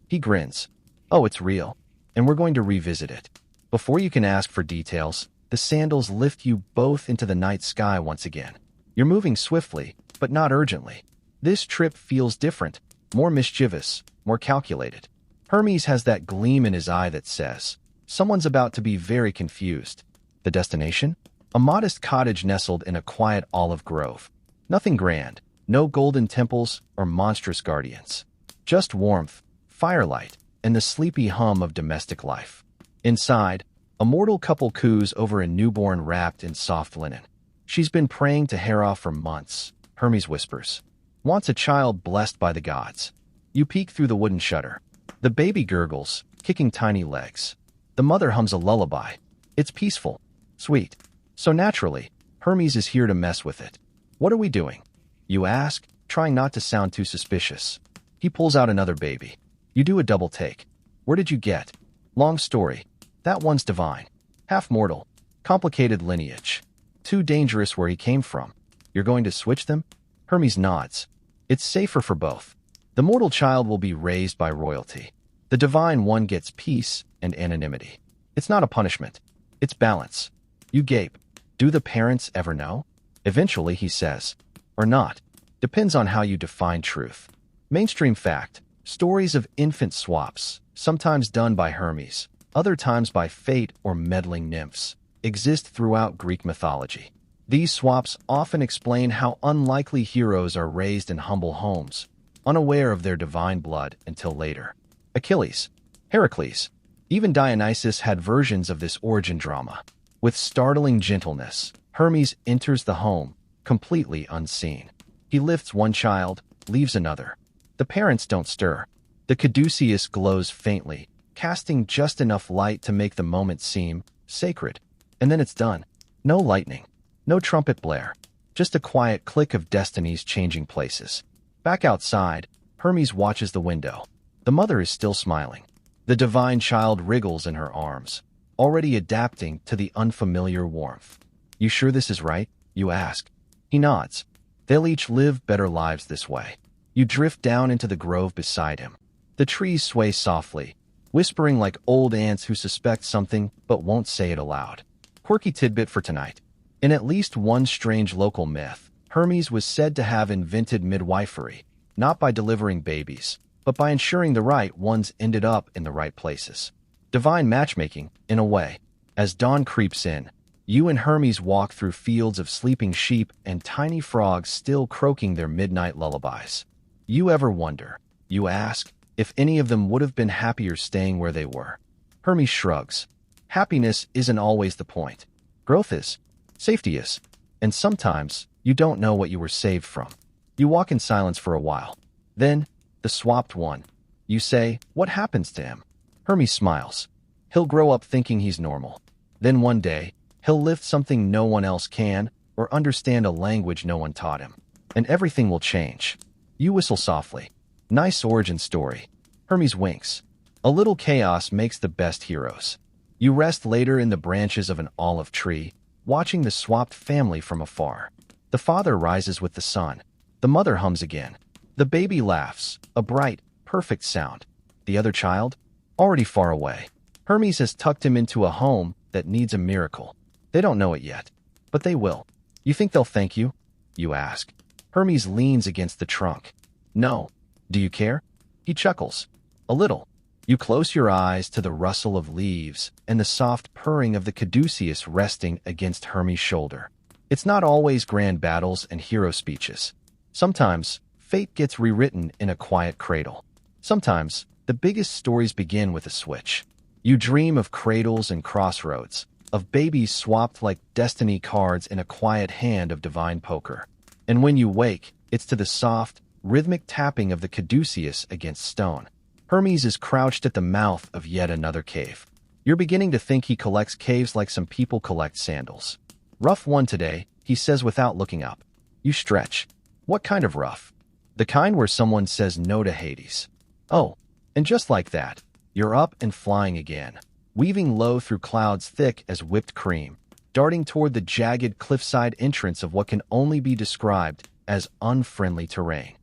He grins. Oh, it's real, and we're going to revisit it. Before you can ask for details, the sandals lift you both into the night sky once again. You're moving swiftly, but not urgently. This trip feels different, more mischievous, more calculated. Hermes has that gleam in his eye that says, someone's about to be very confused. The destination? A modest cottage nestled in a quiet olive grove. Nothing grand, no golden temples or monstrous guardians. Just warmth, firelight, and the sleepy hum of domestic life. Inside, a mortal couple coos over a newborn wrapped in soft linen. She's been praying to Hera for months, Hermes whispers. Wants a child blessed by the gods. You peek through the wooden shutter. The baby gurgles, kicking tiny legs. The mother hums a lullaby. It's peaceful, sweet. So naturally, Hermes is here to mess with it. What are we doing? You ask, trying not to sound too suspicious. He pulls out another baby. You do a double take. Where did you get? Long story. That one's divine. Half mortal. Complicated lineage. Too dangerous where he came from. You're going to switch them? Hermes nods. It's safer for both. The mortal child will be raised by royalty. The divine one gets peace and anonymity. It's not a punishment. It's balance. You gape. Do the parents ever know? Eventually, he says. Or not. Depends on how you define truth. Mainstream fact. Stories of infant swaps, sometimes done by Hermes, other times by fate or meddling nymphs, exist throughout Greek mythology. These swaps often explain how unlikely heroes are raised in humble homes, unaware of their divine blood until later. Achilles, Heracles, even Dionysus had versions of this origin drama. With startling gentleness, Hermes enters the home, completely unseen. He lifts one child, leaves another. The parents don't stir. The caduceus glows faintly, casting just enough light to make the moment seem sacred. And then it's done. No lightning. No trumpet blare, just a quiet click of destinies changing places. Back outside, Hermes watches the window. The mother is still smiling. The divine child wriggles in her arms, already adapting to the unfamiliar warmth. You sure this is right? You ask. He nods. They'll each live better lives this way. You drift down into the grove beside him. The trees sway softly, whispering like old ants who suspect something but won't say it aloud. Quirky tidbit for tonight. In at least one strange local myth, Hermes was said to have invented midwifery, not by delivering babies, but by ensuring the right ones ended up in the right places. Divine matchmaking, in a way. As dawn creeps in, you and Hermes walk through fields of sleeping sheep and tiny frogs still croaking their midnight lullabies. You ever wonder, you ask, if any of them would have been happier staying where they were? Hermes shrugs. Happiness isn't always the point. Growth is. Safety is. And sometimes, you don't know what you were saved from. You walk in silence for a while. Then, the swapped one. You say, what happens to him? Hermes smiles. He'll grow up thinking he's normal. Then one day, he'll lift something no one else can, or understand a language no one taught him. and everything will change. You whistle softly. Nice origin story. Hermes winks. A little chaos makes the best heroes. You rest later in the branches of an olive tree, watching the swapped family from afar. The father rises with the sun. The mother hums again. The baby laughs, a bright, perfect sound. The other child? Already far away. Hermes has tucked him into a home that needs a miracle. They don't know it yet, but they will. You think they'll thank you? You ask. Hermes leans against the trunk. No. Do you care? He chuckles. A little. You close your eyes to the rustle of leaves and the soft purring of the caduceus resting against Hermes' shoulder. It's not always grand battles and hero speeches. Sometimes, fate gets rewritten in a quiet cradle. Sometimes, the biggest stories begin with a switch. You dream of cradles and crossroads, of babies swapped like destiny cards in a quiet hand of divine poker. And when you wake, it's to the soft, rhythmic tapping of the caduceus against stone. Hermes is crouched at the mouth of yet another cave. You're beginning to think he collects caves like some people collect sandals. Rough one today, he says without looking up. You stretch. What kind of rough? The kind where someone says no to Hades. Oh, and just like that, you're up and flying again, weaving low through clouds thick as whipped cream, darting toward the jagged cliffside entrance of what can only be described as unfriendly terrain.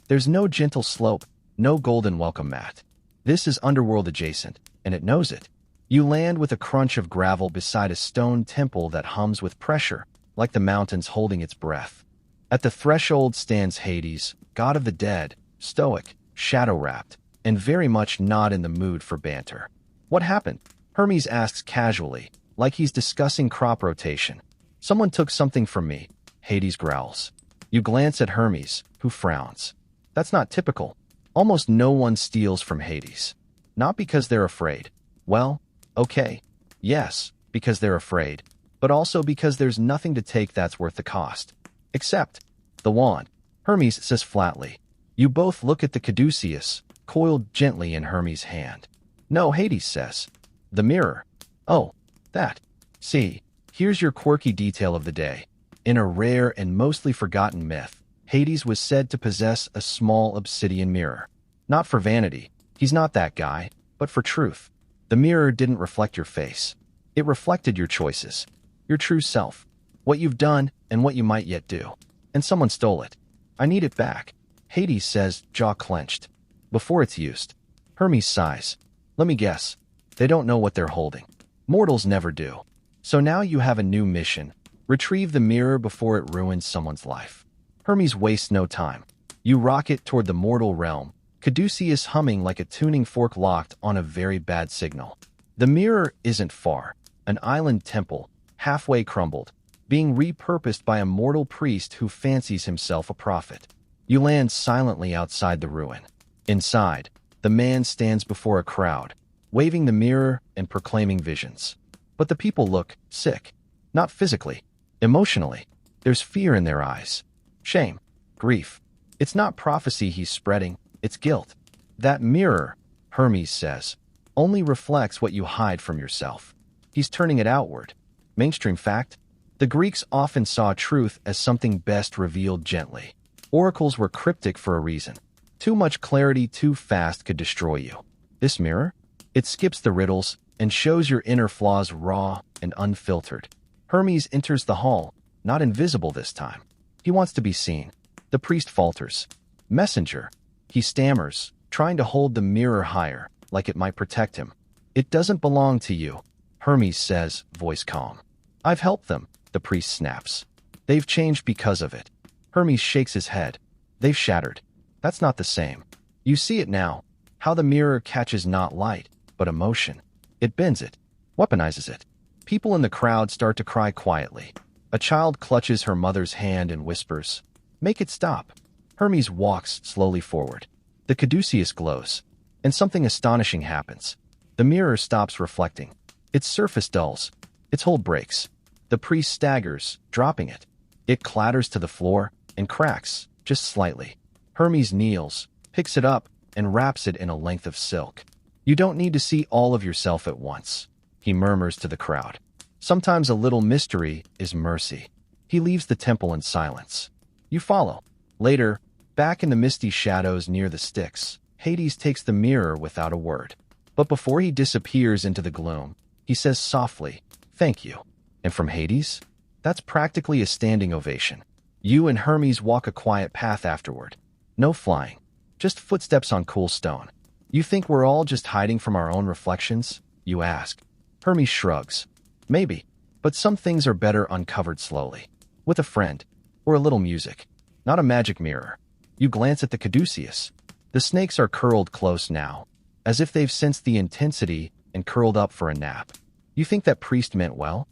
There's no gentle slope, no golden welcome mat. This is underworld adjacent, and it knows it. You land with a crunch of gravel beside a stone temple that hums with pressure, like the mountains holding its breath. At the threshold stands Hades, god of the dead, stoic, shadow-wrapped, and very much not in the mood for banter. What happened? Hermes asks casually, like he's discussing crop rotation. Someone took something from me, Hades growls. You glance at Hermes, who frowns. That's not typical. Almost no one steals from Hades. Not because they're afraid. Well, okay. Yes, because they're afraid. But also because there's nothing to take that's worth the cost. Except the wand. Hermes says flatly. You both look at the caduceus, coiled gently in Hermes' hand. No, Hades says. The mirror. Oh, that. See, here's your quirky detail of the day. In a rare and mostly forgotten myth, Hades was said to possess a small obsidian mirror. Not for vanity, he's not that guy, but for truth. The mirror didn't reflect your face. It reflected your choices, your true self, what you've done and what you might yet do. And someone stole it. I need it back, Hades says, jaw clenched. Before it's used. Hermes sighs. Let me guess. They don't know what they're holding. Mortals never do. So now you have a new mission. Retrieve the mirror before it ruins someone's life. Hermes wastes no time. You rocket toward the mortal realm, caduceus humming like a tuning fork locked on a very bad signal. The mirror isn't far. An island temple, halfway crumbled, being repurposed by a mortal priest who fancies himself a prophet. You land silently outside the ruin. Inside, the man stands before a crowd, waving the mirror and proclaiming visions. But the people look sick. Not physically, emotionally. There's fear in their eyes. Shame. Grief. It's not prophecy he's spreading, it's guilt. That mirror, Hermes says, only reflects what you hide from yourself. He's turning it outward. Mainstream fact? The Greeks often saw truth as something best revealed gently. Oracles were cryptic for a reason. Too much clarity too fast could destroy you. This mirror? It skips the riddles and shows your inner flaws raw and unfiltered. Hermes enters the hall, not invisible this time. He wants to be seen. The priest falters. Messenger. He stammers, trying to hold the mirror higher, like it might protect him. It doesn't belong to you, Hermes says, voice calm. I've helped them, the priest snaps. They've changed because of it. Hermes shakes his head. They've shattered. That's not the same. You see it now, how the mirror catches not light, but emotion. It bends it, weaponizes it. People in the crowd start to cry quietly. A child clutches her mother's hand and whispers, "Make it stop." Hermes walks slowly forward. The caduceus glows, and something astonishing happens. The mirror stops reflecting. Its surface dulls. Its hold breaks. The priest staggers, dropping it. It clatters to the floor and cracks, just slightly. Hermes kneels, picks it up, and wraps it in a length of silk. You don't need to see all of yourself at once, he murmurs to the crowd. Sometimes a little mystery is mercy. He leaves the temple in silence. You follow. Later, back in the misty shadows near the Styx, Hades takes the mirror without a word. But before he disappears into the gloom, he says softly, "Thank you." And from Hades? That's practically a standing ovation. You and Hermes walk a quiet path afterward. No flying, just footsteps on cool stone. "You think we're all just hiding from our own reflections?" you ask. Hermes shrugs. "Maybe, but some things are better uncovered slowly. With a friend, or a little music. Not a magic mirror." You glance at the caduceus. The snakes are curled close now, as if they've sensed the intensity and curled up for a nap. "You think that priest meant well?"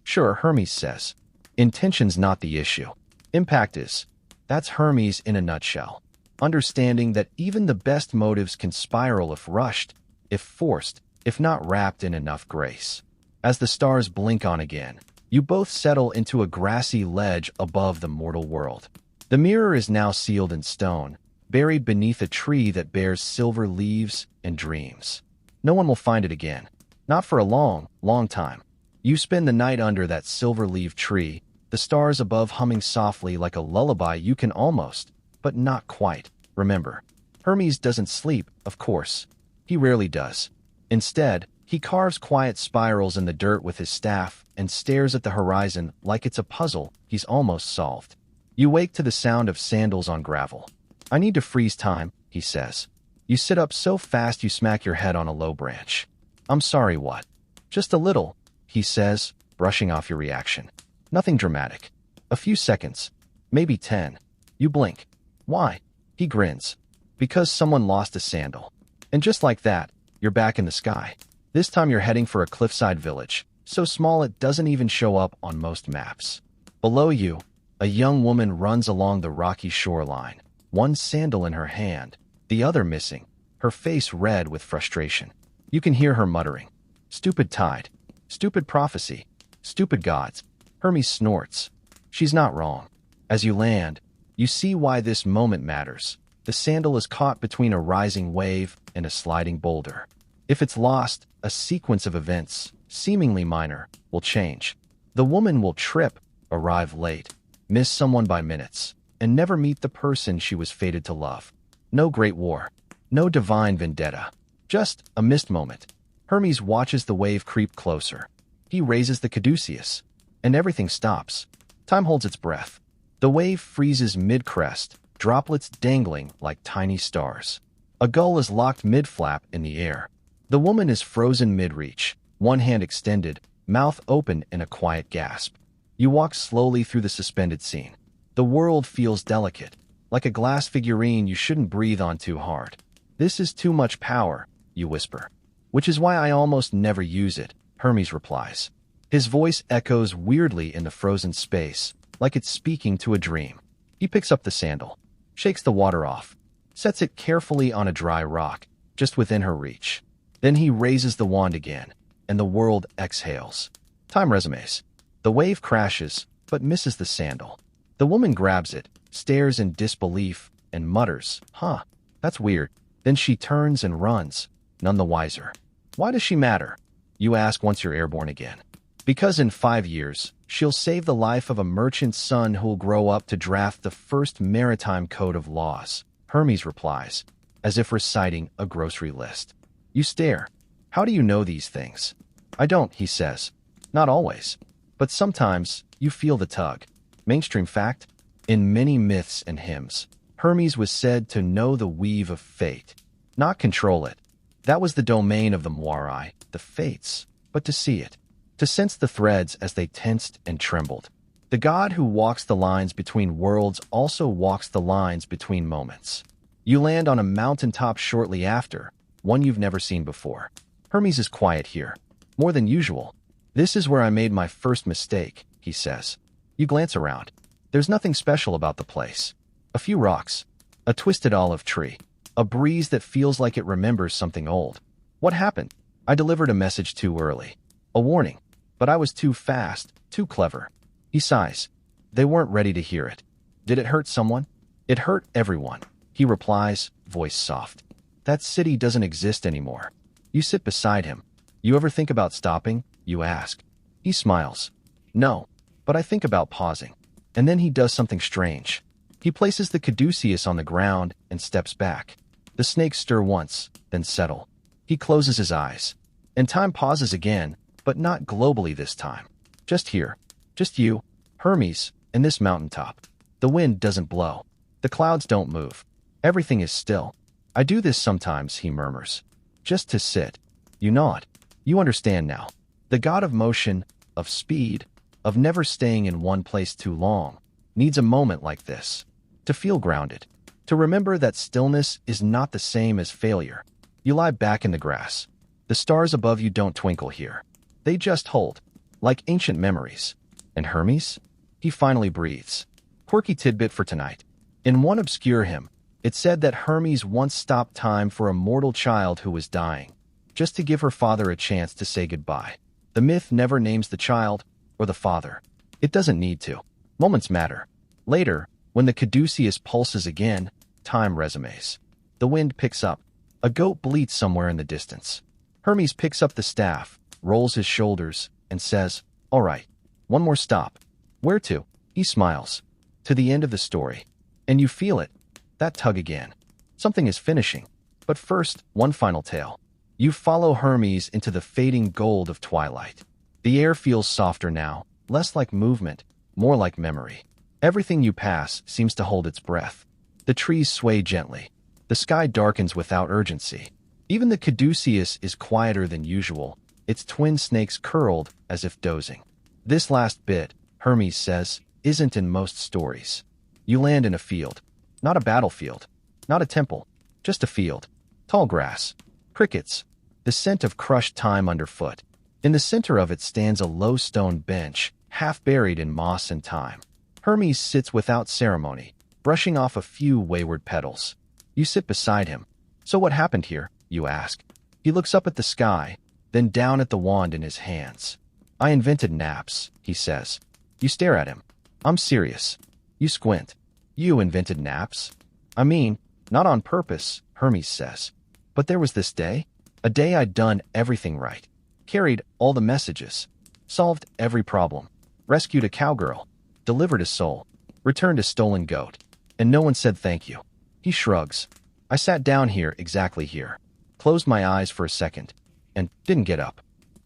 "Sure," Hermes says. "Intention's not the issue. Impact is." That's Hermes in a nutshell. Understanding that even the best motives can spiral if rushed, if forced, if not wrapped in enough grace. As the stars blink on again, you both settle into a grassy ledge above the mortal world. The mirror is now sealed in stone, buried beneath a tree that bears silver leaves and dreams. No one will find it again. Not for a long, long time. You spend the night under that silver-leaved tree, the stars above humming softly like a lullaby you can almost, but not quite, remember. Hermes doesn't sleep, of course. He rarely does. Instead, he carves quiet spirals in the dirt with his staff and stares at the horizon like it's a puzzle he's almost solved. You wake to the sound of sandals on gravel. "I need to freeze time," he says. You sit up so fast you smack your head on a low branch. "I'm sorry, what?" "Just a little," he says, brushing off your reaction. "Nothing dramatic. A few seconds. Maybe 10. You blink. "Why?" He grins. "Because someone lost a sandal." And just like that, you're back in the sky. This time you're heading for a cliffside village, so small it doesn't even show up on most maps. Below you, a young woman runs along the rocky shoreline, one sandal in her hand, the other missing, her face red with frustration. You can hear her muttering, "Stupid tide. Stupid prophecy. Stupid gods." Hermes snorts. She's not wrong. As you land, you see why this moment matters. The sandal is caught between a rising wave and a sliding boulder. If it's lost, a sequence of events, seemingly minor, will change. The woman will trip, arrive late, miss someone by minutes, and never meet the person she was fated to love. No great war. No divine vendetta. Just a missed moment. Hermes watches the wave creep closer. He raises the caduceus, and everything stops. Time holds its breath. The wave freezes mid-crest, droplets dangling like tiny stars. A gull is locked mid-flap in the air. The woman is frozen mid-reach, one hand extended, mouth open in a quiet gasp. You walk slowly through the suspended scene. The world feels delicate, like a glass figurine you shouldn't breathe on too hard. "This is too much power," you whisper. "Which is why I almost never use it," Hermes replies. His voice echoes weirdly in the frozen space, like it's speaking to a dream. He picks up the sandal, shakes the water off, sets it carefully on a dry rock, just within her reach. Then he raises the wand again, and the world exhales. Time resumes. The wave crashes, but misses the sandal. The woman grabs it, stares in disbelief, and mutters, "Huh, that's weird." Then she turns and runs, none the wiser. Why does she matter? You ask once you're airborne again. Because in 5 years, she'll save the life of a merchant's son who'll grow up to draft the first maritime code of laws, Hermes replies, as if reciting a grocery list. You stare. How do you know these things? I don't, he says. Not always. But sometimes, you feel the tug. Mainstream fact? In many myths and hymns, Hermes was said to know the weave of fate, not control it. That was the domain of the Moirai, the fates, but to see it, to sense the threads as they tensed and trembled. The god who walks the lines between worlds also walks the lines between moments. You land on a mountaintop shortly after, one you've never seen before. Hermes is quiet here, more than usual. This is where I made my first mistake, he says. You glance around. There's nothing special about the place. A few rocks, a twisted olive tree, a breeze that feels like it remembers something old. What happened? I delivered a message too early. A warning. But I was too fast, too clever. He sighs. They weren't ready to hear it. Did it hurt someone? It hurt everyone. He replies, voice soft. That city doesn't exist anymore. You sit beside him. You ever think about stopping? You ask. He smiles. No, but I think about pausing. And then he does something strange. He places the caduceus on the ground and steps back. The snakes stir once, then settle. He closes his eyes. And time pauses again, but not globally this time. Just here. Just you, Hermes, and this mountaintop. The wind doesn't blow. The clouds don't move. Everything is still. I do this sometimes, he murmurs. Just to sit. You nod. You understand now. The god of motion, of speed, of never staying in one place too long, needs a moment like this. To feel grounded. To remember that stillness is not the same as failure. You lie back in the grass. The stars above you don't twinkle here. They just hold, like ancient memories. And Hermes? He finally breathes. Quirky tidbit for tonight. In one obscure hymn, it said that Hermes once stopped time for a mortal child who was dying, just to give her father a chance to say goodbye. The myth never names the child or the father. It doesn't need to. Moments matter. Later, when the caduceus pulses again, time resumes. The wind picks up. A goat bleats somewhere in the distance. Hermes picks up the staff, rolls his shoulders, and says, "All right, one more stop." "Where to?" He smiles. "To the end of the story." And you feel it. That tug again. Something is finishing. But first, one final tale. You follow Hermes into the fading gold of twilight. The air feels softer now, less like movement, more like memory. Everything you pass seems to hold its breath. The trees sway gently. The sky darkens without urgency. Even the caduceus is quieter than usual, its twin snakes curled as if dozing. This last bit, Hermes says, isn't in most stories. You land in a field. Not a battlefield. Not a temple. Just a field. Tall grass. Crickets. The scent of crushed time underfoot. In the center of it stands a low stone bench, half buried in moss and thyme. Hermes sits without ceremony, brushing off a few wayward petals. You sit beside him. "So what happened here?" you ask. He looks up at the sky, then down at the wand in his hands. "I invented naps," he says. You stare at him. "I'm serious." You squint. "You invented naps?" "I mean, not on purpose," Hermes says. "But there was this day. A day I'd done everything right. Carried all the messages. Solved every problem. Rescued a cowgirl. Delivered a soul. Returned a stolen goat. And no one said thank you." He shrugs. "I sat down here, exactly here. Closed my eyes for a second. And didn't get up."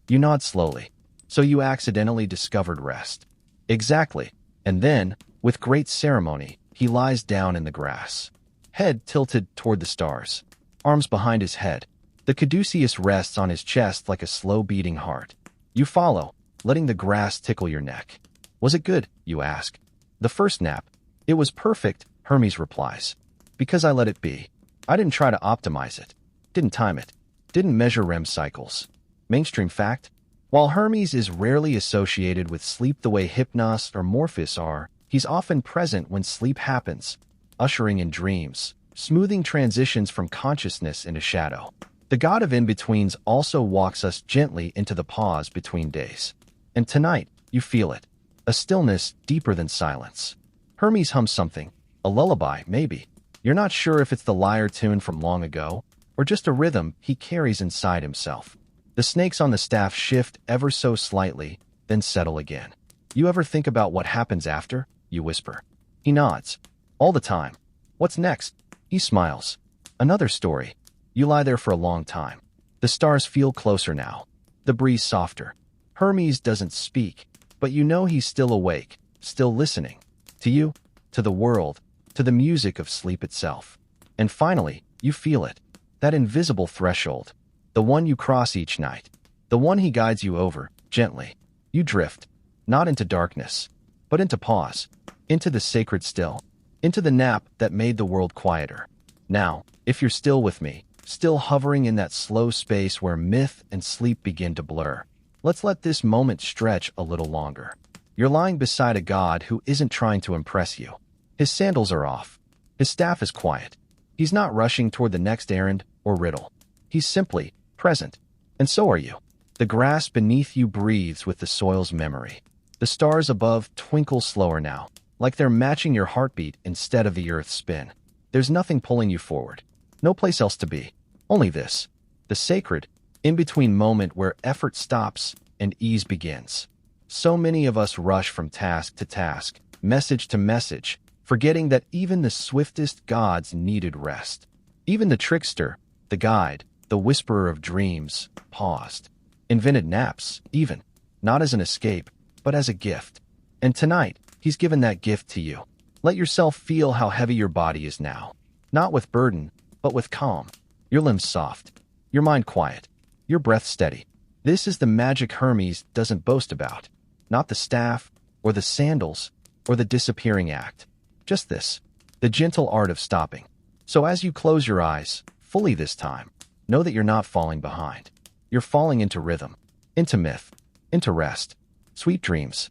You nod slowly. "So you accidentally discovered rest." "Exactly." And then, with great ceremony, he lies down in the grass. Head tilted toward the stars. Arms behind his head. The caduceus rests on his chest like a slow-beating heart. You follow, letting the grass tickle your neck. "Was it good?" you ask. "The first nap. It was perfect," Hermes replies. "Because I let it be. I didn't try to optimize it. Didn't time it. Didn't measure REM cycles." Mainstream fact? While Hermes is rarely associated with sleep the way Hypnos or Morpheus are, he's often present when sleep happens, ushering in dreams, smoothing transitions from consciousness into shadow. The god of in-betweens also walks us gently into the pause between days. And tonight, you feel it. A stillness deeper than silence. Hermes hums something. A lullaby, maybe. You're not sure if it's the lyre tune from long ago, or just a rhythm he carries inside himself. The snakes on the staff shift ever so slightly, then settle again. "You ever think about what happens after?" you whisper. He nods. "All the time." "What's next?" He smiles. "Another story." You lie there for a long time. The stars feel closer now. The breeze softer. Hermes doesn't speak, but you know he's still awake, still listening. To you, to the world, to the music of sleep itself. And finally, you feel it. That invisible threshold. The one you cross each night. The one he guides you over, gently. You drift. Not into darkness, but into pause. Into the sacred still. Into the nap that made the world quieter. Now, if you're still with me, still hovering in that slow space where myth and sleep begin to blur, let's let this moment stretch a little longer. You're lying beside a god who isn't trying to impress you. His sandals are off. His staff is quiet. He's not rushing toward the next errand or riddle. He's simply present. And so are you. The grass beneath you breathes with the soil's memory. The stars above twinkle slower now, like they're matching your heartbeat instead of the earth's spin. There's nothing pulling you forward. No place else to be. Only this. The sacred, in-between moment where effort stops and ease begins. So many of us rush from task to task, message to message, forgetting that even the swiftest gods needed rest. Even the trickster, the guide, the whisperer of dreams, paused. Invented naps, even, not as an escape, but as a gift. And tonight, he's given that gift to you. Let yourself feel how heavy your body is now. Not with burden, but with calm. Your limbs soft. Your mind quiet. Your breath steady. This is the magic Hermes doesn't boast about. Not the staff, or the sandals, or the disappearing act. Just this, the gentle art of stopping. So as you close your eyes, fully this time, know that you're not falling behind. You're falling into rhythm, into myth, into rest. Sweet dreams.